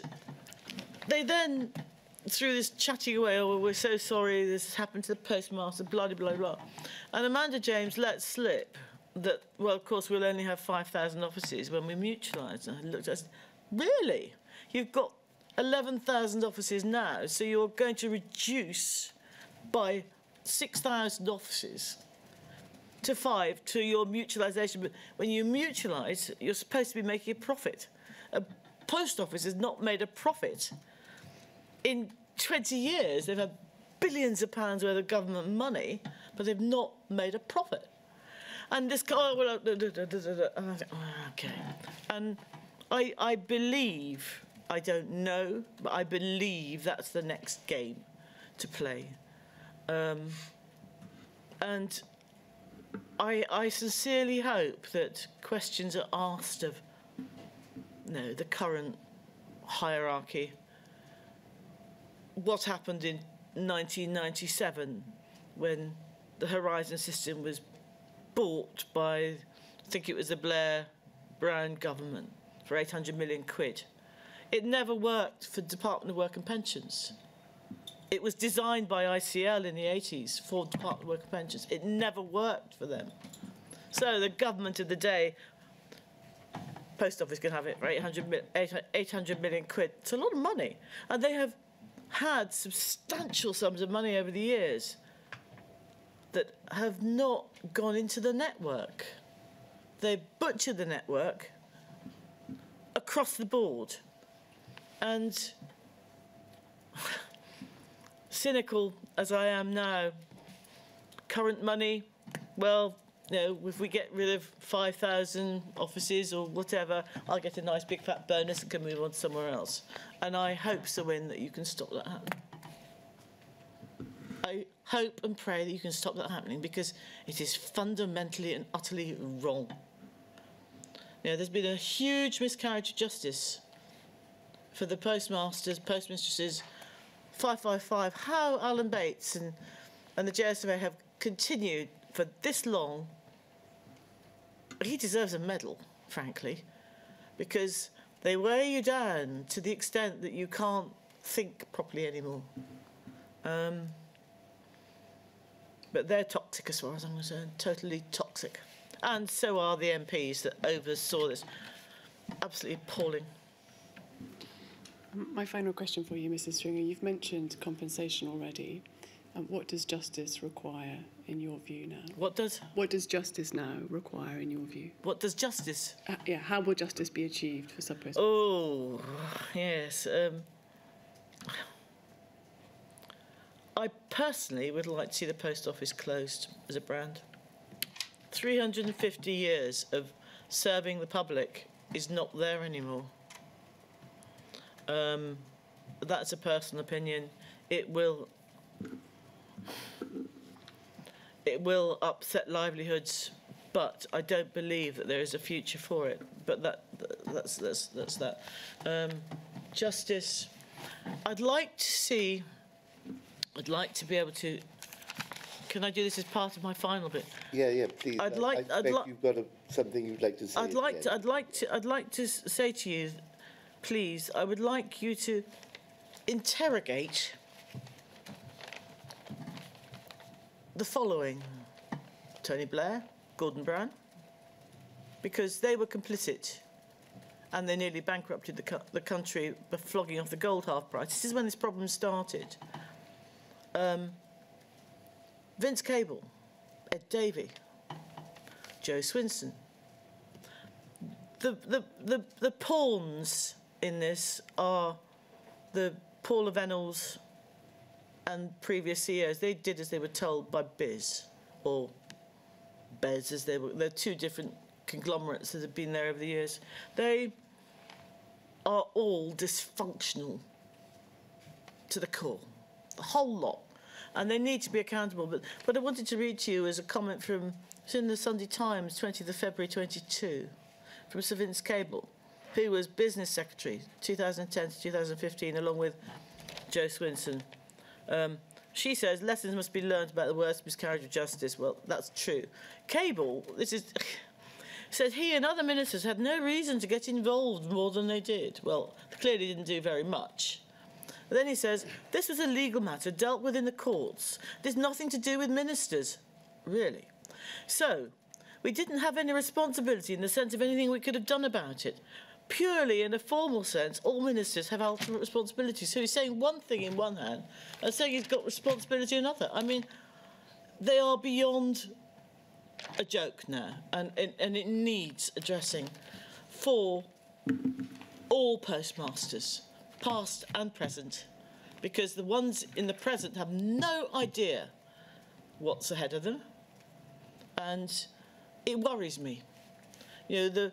they then, through this chatting away, "Oh, we're so sorry, this has happened to the postmaster, blah, blah, blah, blah." And Amanda James let slip that, well, of course, we'll only have 5,000 offices when we mutualise. And I looked at it and said, "Really? You've got 11,000 offices now, so you're going to reduce by 6,000 offices to 5 to your mutualisation. But when you mutualise, you're supposed to be making a profit. A post office has not made a profit. In 20 years, they've had billions of pounds worth of government money, but they've not made a profit." And this guy, and I think, okay. And I believe, I don't know, but I believe that's the next game to play. And I sincerely hope that questions are asked of the current hierarchy. What happened in 1997 when the Horizon system was bought by, I think it was the Blair-Brown government, for 800 million quid. It never worked for the Department of Work and Pensions. It was designed by ICL in the 80s for Department of Work and Pensions. It never worked for them. So the government of the day, Post Office can have it for 800 million quid. It's a lot of money. And they have had substantial sums of money over the years that have not gone into the network. They butchered the network across the board. And cynical as I am now, current money, well, if we get rid of 5,000 offices or whatever, I'll get a nice big fat bonus and can move on somewhere else. And I hope, Sawin, that you can stop that happening. I hope and pray that you can stop that happening, because it is fundamentally and utterly wrong. There's been a huge miscarriage of justice for the postmasters, postmistresses, 555, how Alan Bates and the JSFA have continued for this long. He deserves a medal, frankly, because they wear you down to the extent that you can't think properly anymore. But they're toxic as far as I'm concerned, totally toxic. And so are the MPs that oversaw this. Absolutely appalling. My final question for you, Mrs. Stringer. You've mentioned compensation already. What does justice require in your view now? What does justice now require in your view? What does justice? Yeah, how will justice be achieved for sub-post? Oh, yes. I personally would like to see the post office closed as a brand. 350 years of serving the public is not there anymore. That's a personal opinion. It will upset livelihoods, but I don't believe that there is a future for it. But that's that. Justice. I'd like to be able to. Can I do this as part of my final bit? Yeah, please. I expect you've got something you'd like to say. I'd like to say to you, please. I would like you to interrogate the following: Tony Blair, Gordon Brown, because they were complicit, and they nearly bankrupted the country by flogging off the gold half price. This is when this problem started. Vince Cable, Ed Davey, Joe Swinson. The pawns in this are the Paula Venables and previous CEOs. They did as they were told by Biz, or Bez as they were. They're two different conglomerates that have been there over the years. They are all dysfunctional to the core, the whole lot. And they need to be accountable. But I wanted to read to you as a comment from, it's in the Sunday Times, 20th of February 22, from Sir Vince Cable, who was Business Secretary 2010 to 2015, along with Joe Swinson. She says, lessons must be learned about the worst miscarriage of justice. Well, that's true. Cable, said he and other ministers had no reason to get involved more than they did. Well, they clearly didn't do very much. But then he says, this was a legal matter dealt with in the courts. There's nothing to do with ministers. Really? So, we didn't have any responsibility in the sense of anything we could have done about it. Purely in a formal sense, all ministers have ultimate responsibility. So he's saying one thing in one hand and saying he's got responsibility in another. I mean, they are beyond a joke now, and it needs addressing for all postmasters, past and present, because the ones in the present have no idea what's ahead of them, and it worries me. You know,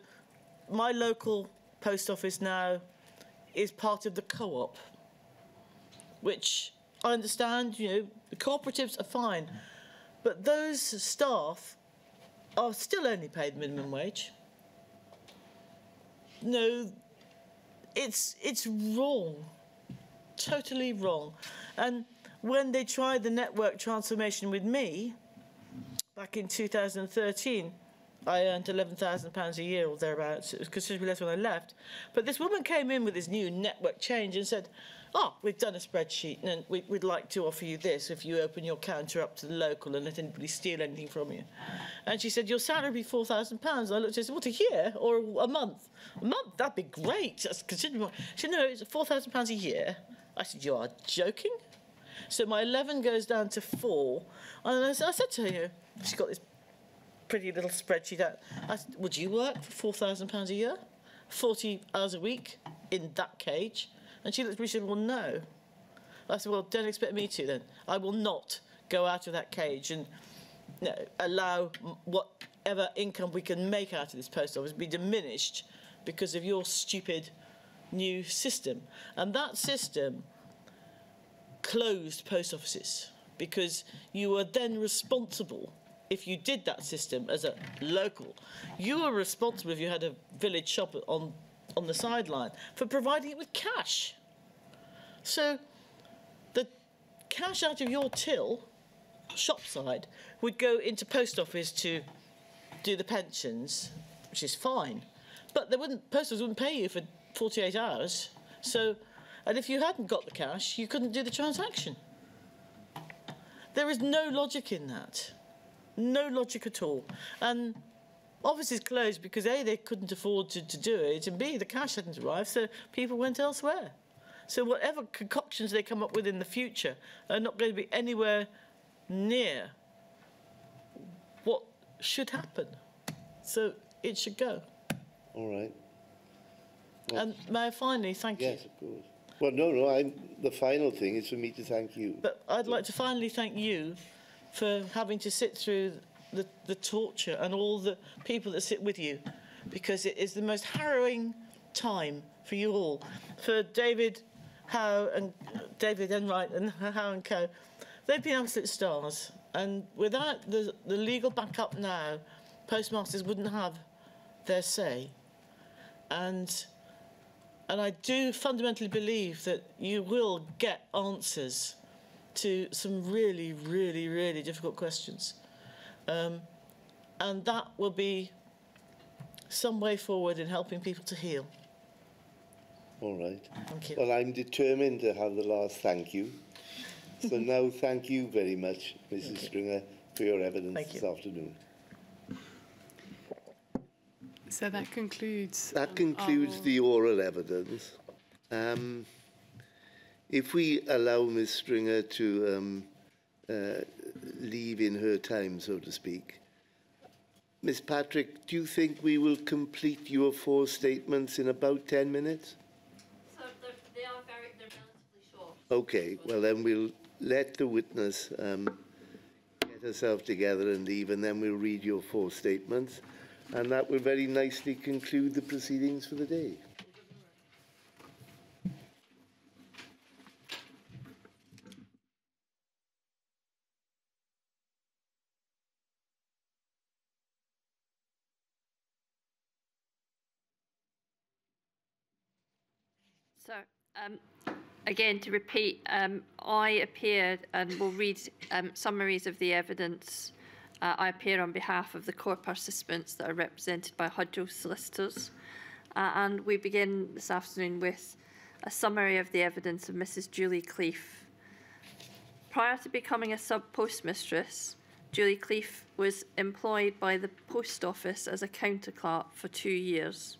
my local post office now is part of the co-op, which I understand, you know, the cooperatives are fine, but those staff are still only paid minimum wage. No, it's wrong, totally wrong. And when they tried the network transformation with me, back in 2013, I earned £11,000 a year or thereabouts. It was considerably less when I left. But this woman came in with this new network change and said, we've done a spreadsheet and we'd like to offer you this if you open your counter up to the local and let anybody steal anything from you. And she said, your salary would be £4,000. I looked at her and said, what, a year or a month? A month? That'd be great. That's considerably more. She said, no, it's £4,000 a year. I said, you are joking? So my 11 goes down to 4. And I said to her, she's got this pretty little spreadsheet out. I said, would you work for £4,000 a year? 40 hours a week in that cage? And she looked at me and said, well, no. I said, well, don't expect me to then. I will not go out of that cage and allow whatever income we can make out of this post office be diminished because of your stupid new system. And that system closed post offices because you were then responsible. If you did that system as a local, you were responsible if you had a village shop on the sideline for providing it with cash. So the cash out of your till, shop side, would go into post office to do the pensions, which is fine. But post office wouldn't pay you for 48 hours. So, and if you hadn't got the cash, you couldn't do the transaction. There is no logic in that. No logic at all. And offices closed because A, they couldn't afford to do it, and B, the cash hadn't arrived, so people went elsewhere. So whatever concoctions they come up with in the future are not going to be anywhere near what should happen. So it should go. All right. Well, And may I finally thank you? yes, of course. Well, no, the final thing is for me to thank you. But I'd like to finally thank you for having to sit through the torture and all the people that sit with you, because it is the most harrowing time for you all. For David, Howe, and David Enright and Howe and Co. They've been absolute stars, and without the legal backup now, postmasters wouldn't have their say. And I do fundamentally believe that you will get answers to some really, really, really difficult questions. And that will be some way forward in helping people to heal. All right. Thank you. Well, I'm determined to have the last thank you. So now thank you very much, Mrs. Stringer, for your evidence this afternoon. So that concludes... That concludes the oral evidence. If we allow Ms. Stringer to leave in her time, so to speak, Ms. Patrick, do you think we will complete your 4 statements in about 10 minutes? So they're relatively short. Okay, well then we'll let the witness get herself together and leave, and then we'll read your 4 statements. And that will very nicely conclude the proceedings for the day. So, again, to repeat, I appeared and will read summaries of the evidence. I appear on behalf of the core participants that are represented by Hutchings solicitors. And we begin this afternoon with a summary of the evidence of Mrs. Julie Cleef. Prior to becoming a sub-postmistress, Julie Cleef was employed by the post office as a counter clerk for 2 years.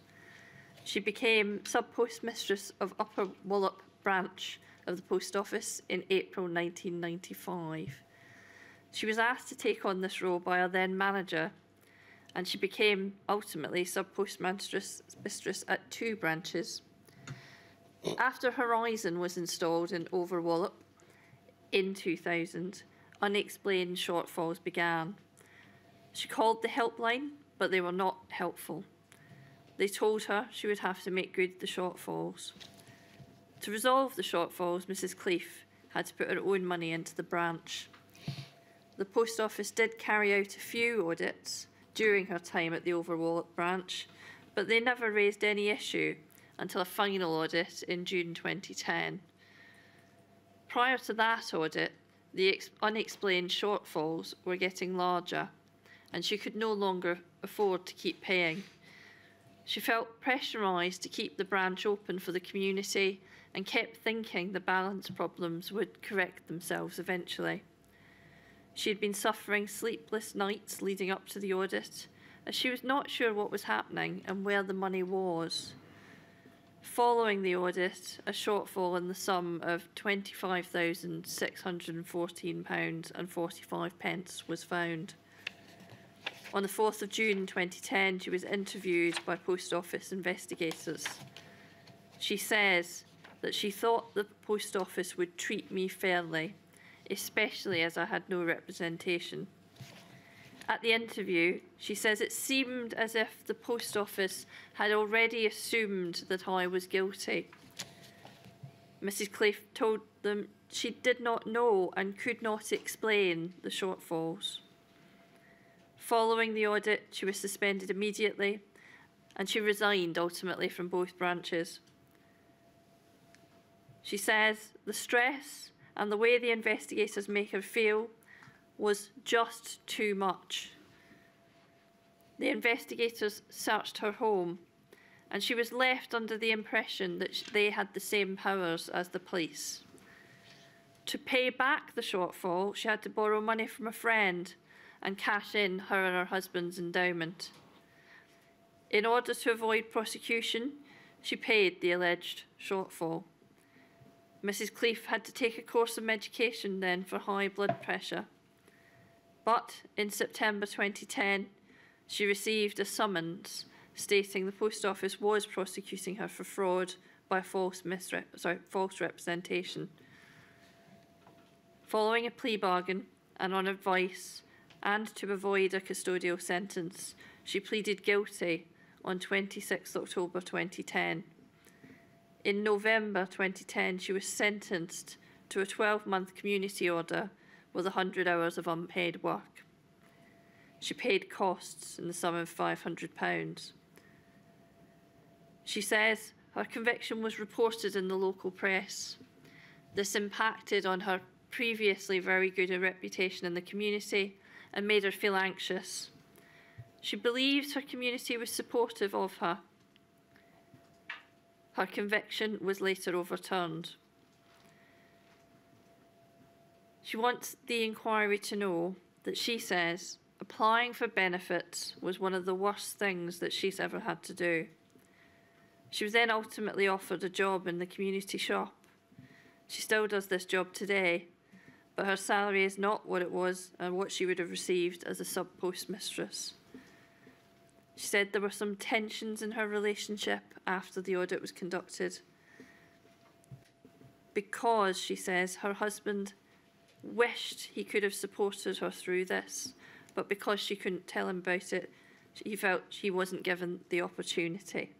She became sub-postmistress of Upper Wallop branch of the post office in April 1995. She was asked to take on this role by our then manager, and she became ultimately sub-postmistress at 2 branches. After Horizon was installed in Over Wallop in 2000, unexplained shortfalls began. She called the helpline, but they were not helpful. They told her she would have to make good the shortfalls. To resolve the shortfalls, Mrs. Cleef had to put her own money into the branch. The post office did carry out a few audits during her time at the Over Wallop branch, but they never raised any issue until a final audit in June 2010. Prior to that audit, the unexplained shortfalls were getting larger, and she could no longer afford to keep paying. She felt pressurised to keep the branch open for the community and kept thinking the balance problems would correct themselves eventually. She had been suffering sleepless nights leading up to the audit, as she was not sure what was happening and where the money was. Following the audit, a shortfall in the sum of £25,614.45 was found. On the 4th of June 2010, she was interviewed by Post Office investigators. She says that she thought the Post Office would treat me fairly, especially as I had no representation. At the interview, she says it seemed as if the Post Office had already assumed that I was guilty. Mrs. Cleef told them she did not know and could not explain the shortfalls. Following the audit, she was suspended immediately, and she resigned ultimately from both branches. She says the stress and the way the investigators make her feel was just too much. The investigators searched her home, and she was left under the impression that they had the same powers as the police. To pay back the shortfall, she had to borrow money from a friend and cash in her and her husband's endowment. In order to avoid prosecution, she paid the alleged shortfall. Mrs. Cleef had to take a course of medication then for high blood pressure. But in September 2010, she received a summons stating the post office was prosecuting her for fraud by false representation. Following a plea bargain and on advice, and to avoid a custodial sentence, she pleaded guilty on 26 October 2010. In November 2010, she was sentenced to a 12-month community order with 100 hours of unpaid work. She paid costs in the sum of £500. She says her conviction was reported in the local press. This impacted on her previously very good reputation in the community and made her feel anxious. She believes her community was supportive of her. Her conviction was later overturned. She wants the inquiry to know that she says applying for benefits was one of the worst things that she's ever had to do. She was then ultimately offered a job in the community shop. She still does this job today, but her salary is not what it was and what she would have received as a sub-postmistress. She said there were some tensions in her relationship after the audit was conducted because, she says, her husband wished he could have supported her through this, but because she couldn't tell him about it, he felt she wasn't given the opportunity.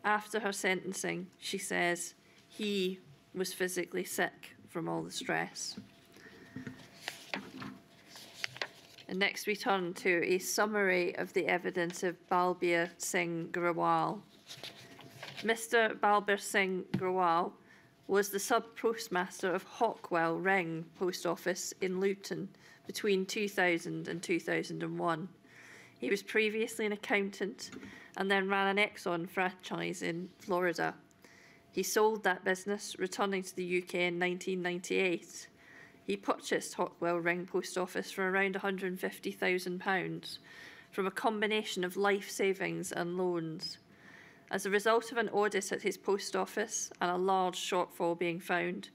After her sentencing, she says he was physically sick from all the stress. And next we turn to a summary of the evidence of Balbir Singh Grewal. Mr. Balbir Singh Grewal was the sub-postmaster of Hockwell Ring Post Office in Luton between 2000 and 2001. He was previously an accountant and then ran an Exxon franchise in Florida. He sold that business, returning to the UK in 1998. He purchased Hockwell Ring Post Office for around £150,000 from a combination of life savings and loans. As a result of an audit at his post office and a large shortfall being found,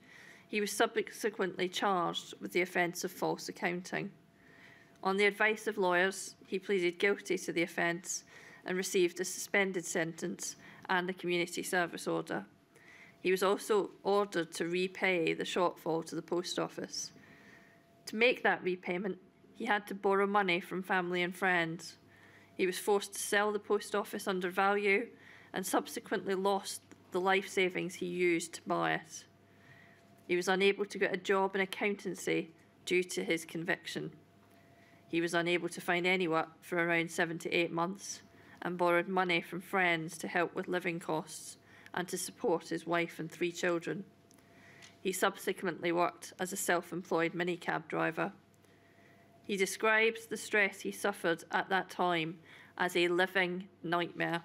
he was subsequently charged with the offence of false accounting. On the advice of lawyers, he pleaded guilty to the offence and received a suspended sentence and a community service order. He was also ordered to repay the shortfall to the post office. To make that repayment, he had to borrow money from family and friends. He was forced to sell the post office under value and subsequently lost the life savings he used to buy it. He was unable to get a job in accountancy due to his conviction. He was unable to find any work for around 7 to 8 months and borrowed money from friends to help with living costs and to support his wife and 3 children. He subsequently worked as a self-employed minicab driver. He describes the stress he suffered at that time as a living nightmare.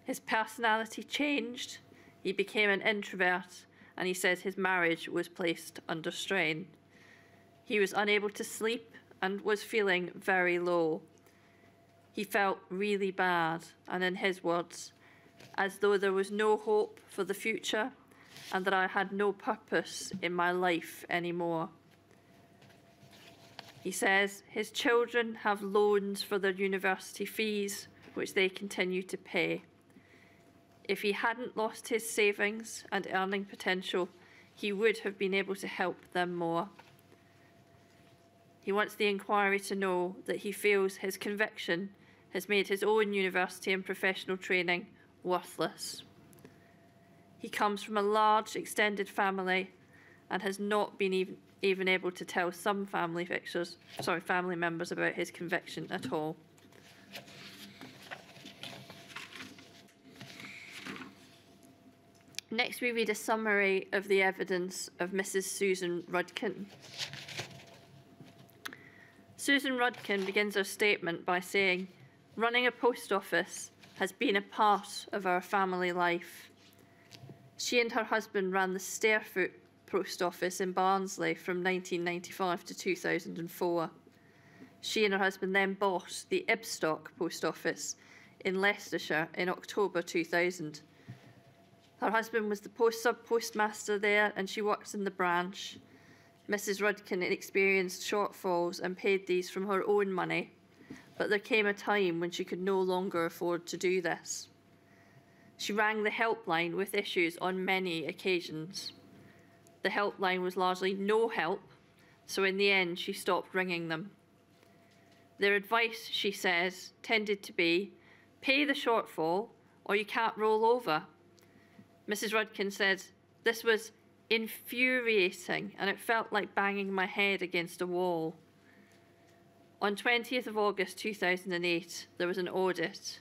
His personality changed, he became an introvert, and he says his marriage was placed under strain. He was unable to sleep and was feeling very low. He felt really bad, and in his words, as though there was no hope for the future and that I had no purpose in my life anymore. He says his children have loans for their university fees, which they continue to pay. If he hadn't lost his savings and earning potential, he would have been able to help them more. He wants the inquiry to know that he feels his conviction has made his own university and professional training worthless. He comes from a large extended family and has not been even able to tell some family members about his conviction at all. Next, we read a summary of the evidence of Mrs. Susan Rodkin. Susan Rodkin begins her statement by saying, "Running a post office has been a part of our family life." She and her husband ran the Stairfoot post office in Barnsley from 1995 to 2004. She and her husband then bought the Ibstock post office in Leicestershire in October 2000. Her husband was the sub-postmaster there, and she works in the branch. Mrs. Rodkin experienced shortfalls and paid these from her own money, but there came a time when she could no longer afford to do this. She rang the helpline with issues on many occasions. The helpline was largely no help, so in the end she stopped ringing them. Their advice, she says, tended to be, pay the shortfall or you can't roll over. Mrs. Rodkin said, this was infuriating and it felt like banging my head against a wall. On 20th of August 2008, there was an audit.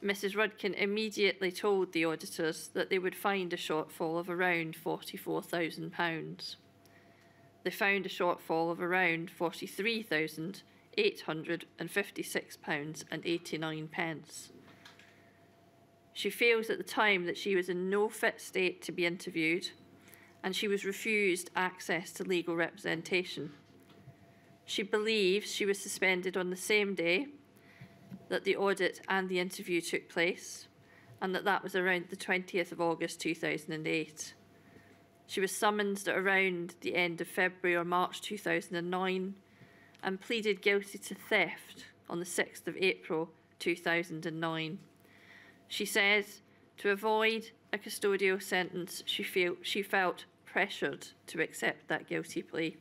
Mrs. Rodkin immediately told the auditors that they would find a shortfall of around £44,000. They found a shortfall of around £43,856.89. She feels at the time that she was in no fit state to be interviewed, and she was refused access to legal representation. She believes she was suspended on the same day that the audit and the interview took place, and that was around the 20th of August 2008. She was summoned at around the end of February or March 2009 and pleaded guilty to theft on the 6th of April 2009. She says to avoid a custodial sentence, she felt pressured to accept that guilty plea.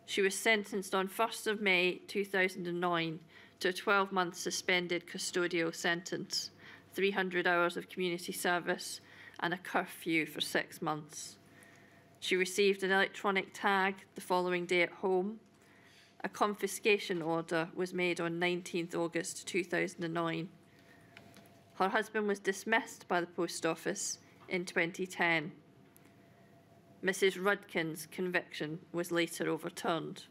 She was sentenced on 1st of May 2009 to a 12-month suspended custodial sentence, 300 hours of community service, and a curfew for 6 months. She received an electronic tag the following day at home. A confiscation order was made on 19th August 2009. Her husband was dismissed by the post office in 2010. Mrs. Rodkin's conviction was later overturned.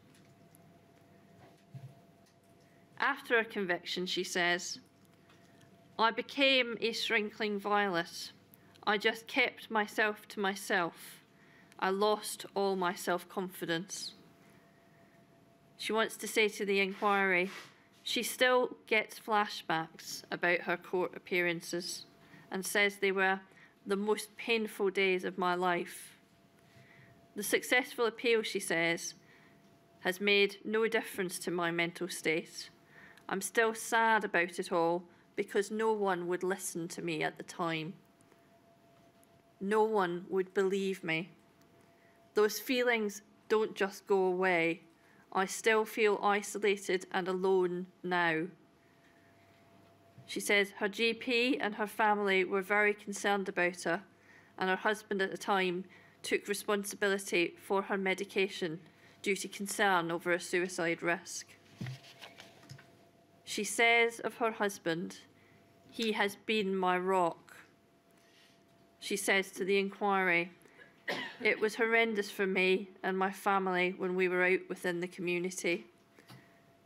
After her conviction, she says, I became a shrinkling violet. I just kept myself to myself. I lost all my self-confidence. She wants to say to the inquiry, she still gets flashbacks about her court appearances and says they were the most painful days of my life. The successful appeal, she says, has made no difference to my mental state. I'm still sad about it all because no one would listen to me at the time. No one would believe me. Those feelings don't just go away. I still feel isolated and alone now. She says her GP and her family were very concerned about her, and her husband at the time took responsibility for her medication due to concern over a suicide risk. She says of her husband, he has been my rock. She says to the inquiry, it was horrendous for me and my family when we were out within the community.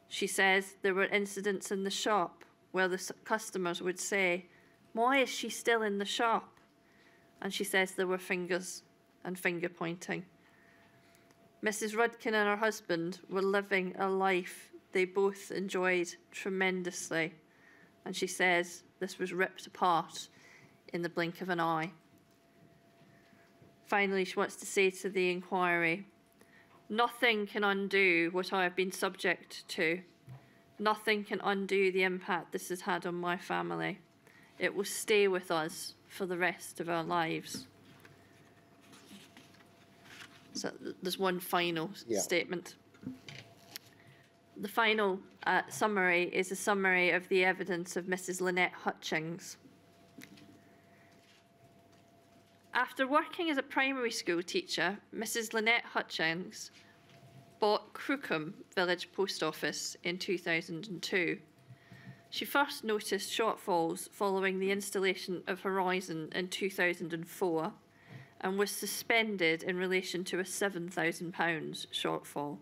She says there were incidents in the shop where the customers would say, why is she still in the shop? And she says there were fingers and finger pointing. Mrs. Rodkin and her husband were living a life they both enjoyed tremendously. And she says this was ripped apart in the blink of an eye. Finally, she wants to say to the inquiry, nothing can undo what I have been subject to. Nothing can undo the impact this has had on my family. It will stay with us for the rest of our lives. So there's one final statement. The final summary is a summary of the evidence of Mrs. Lynette Hutchings. After working as a primary school teacher, Mrs. Lynette Hutchings bought Crookham Village Post Office in 2002. She first noticed shortfalls following the installation of Horizon in 2004 and was suspended in relation to a £7,000 shortfall.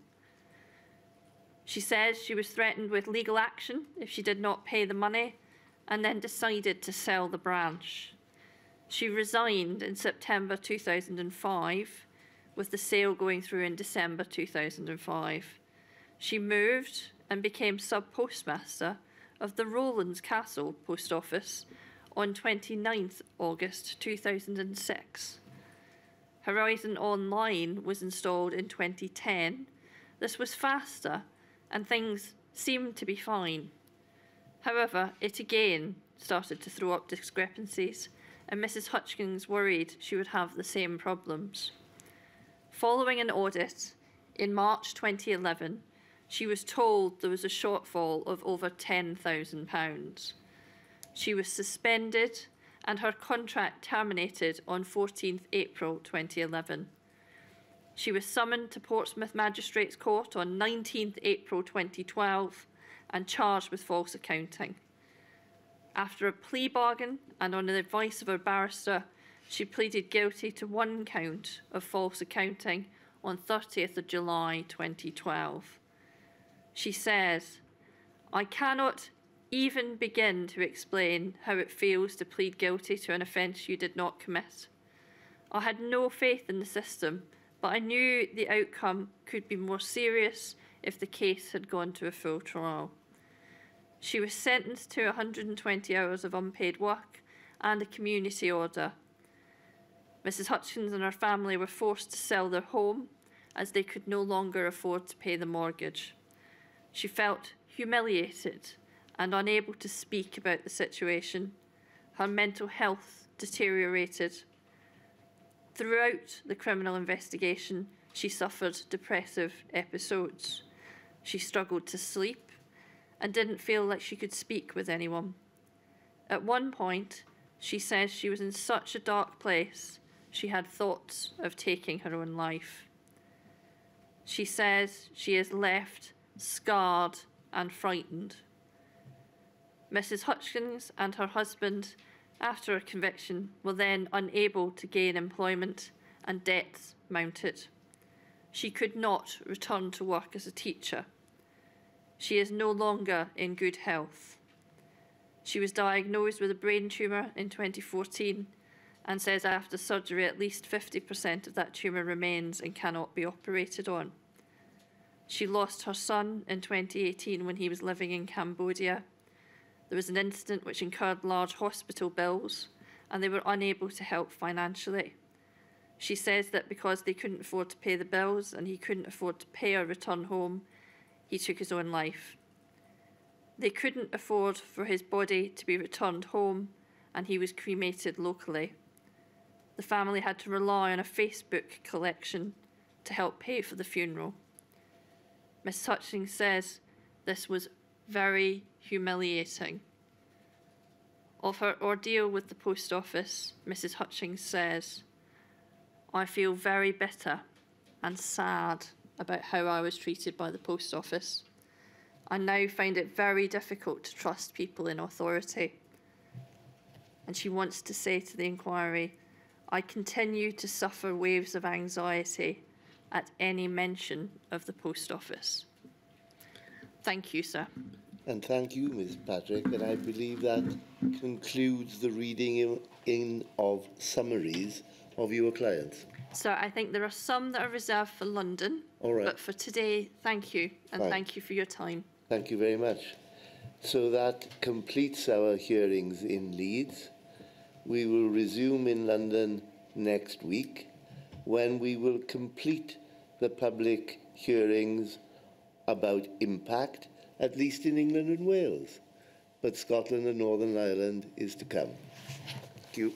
She says she was threatened with legal action if she did not pay the money and then decided to sell the branch. She resigned in September 2005, with the sale going through in December 2005. She moved and became sub-postmaster of the Rowlands Castle Post Office on 29th August 2006. Horizon Online was installed in 2010. This was faster and things seemed to be fine. However, it again started to throw up discrepancies, and Mrs. Hutchings worried she would have the same problems. Following an audit in March 2011, she was told there was a shortfall of over £10,000. She was suspended and her contract terminated on 14th April 2011. She was summoned to Portsmouth Magistrates Court on 19th April 2012 and charged with false accounting. After a plea bargain and on the advice of her barrister, she pleaded guilty to 1 count of false accounting on 30th of July 2012. She says, "I cannot even begin to explain how it feels to plead guilty to an offence you did not commit. I had no faith in the system, but I knew the outcome could be more serious if the case had gone to a full trial." She was sentenced to 120 hours of unpaid work and a community order. Mrs. Hutchins and her family were forced to sell their home as they could no longer afford to pay the mortgage. She felt humiliated and unable to speak about the situation. Her mental health deteriorated. Throughout the criminal investigation, she suffered depressive episodes. She struggled to sleep and didn't feel like she could speak with anyone. At one point, she says she was in such a dark place, she had thoughts of taking her own life. She says she is left scarred and frightened. Mrs. Hutchings and her husband, after her conviction, were then unable to gain employment and debts mounted. She could not return to work as a teacher. She is no longer in good health. She was diagnosed with a brain tumour in 2014 and says after surgery at least 50% of that tumour remains and cannot be operated on. She lost her son in 2018 when he was living in Cambodia. There was an incident which incurred large hospital bills and they were unable to help financially. She says that because they couldn't afford to pay the bills and he couldn't afford to pay or return home, he took his own life. They couldn't afford for his body to be returned home and he was cremated locally. The family had to rely on a Facebook collection to help pay for the funeral. Miss Hutchings says this was very humiliating. Of her ordeal with the post office, Mrs. Hutchings says, "I feel very bitter and sad about how I was treated by the post office. I now find it very difficult to trust people in authority." And she wants to say to the inquiry, "I continue to suffer waves of anxiety at any mention of the post office." Thank you, sir. And thank you, Ms. Patrick. And I believe that concludes the reading in of summaries of your clients. So I think there are some that are reserved for London. All right. But for today, thank you. And Fine. thank you for your time. Thank you very much. So that completes our hearings in Leeds. We will resume in London next week when we will complete the public hearings about impact, at least in England and Wales. But Scotland and Northern Ireland is to come. Thank you.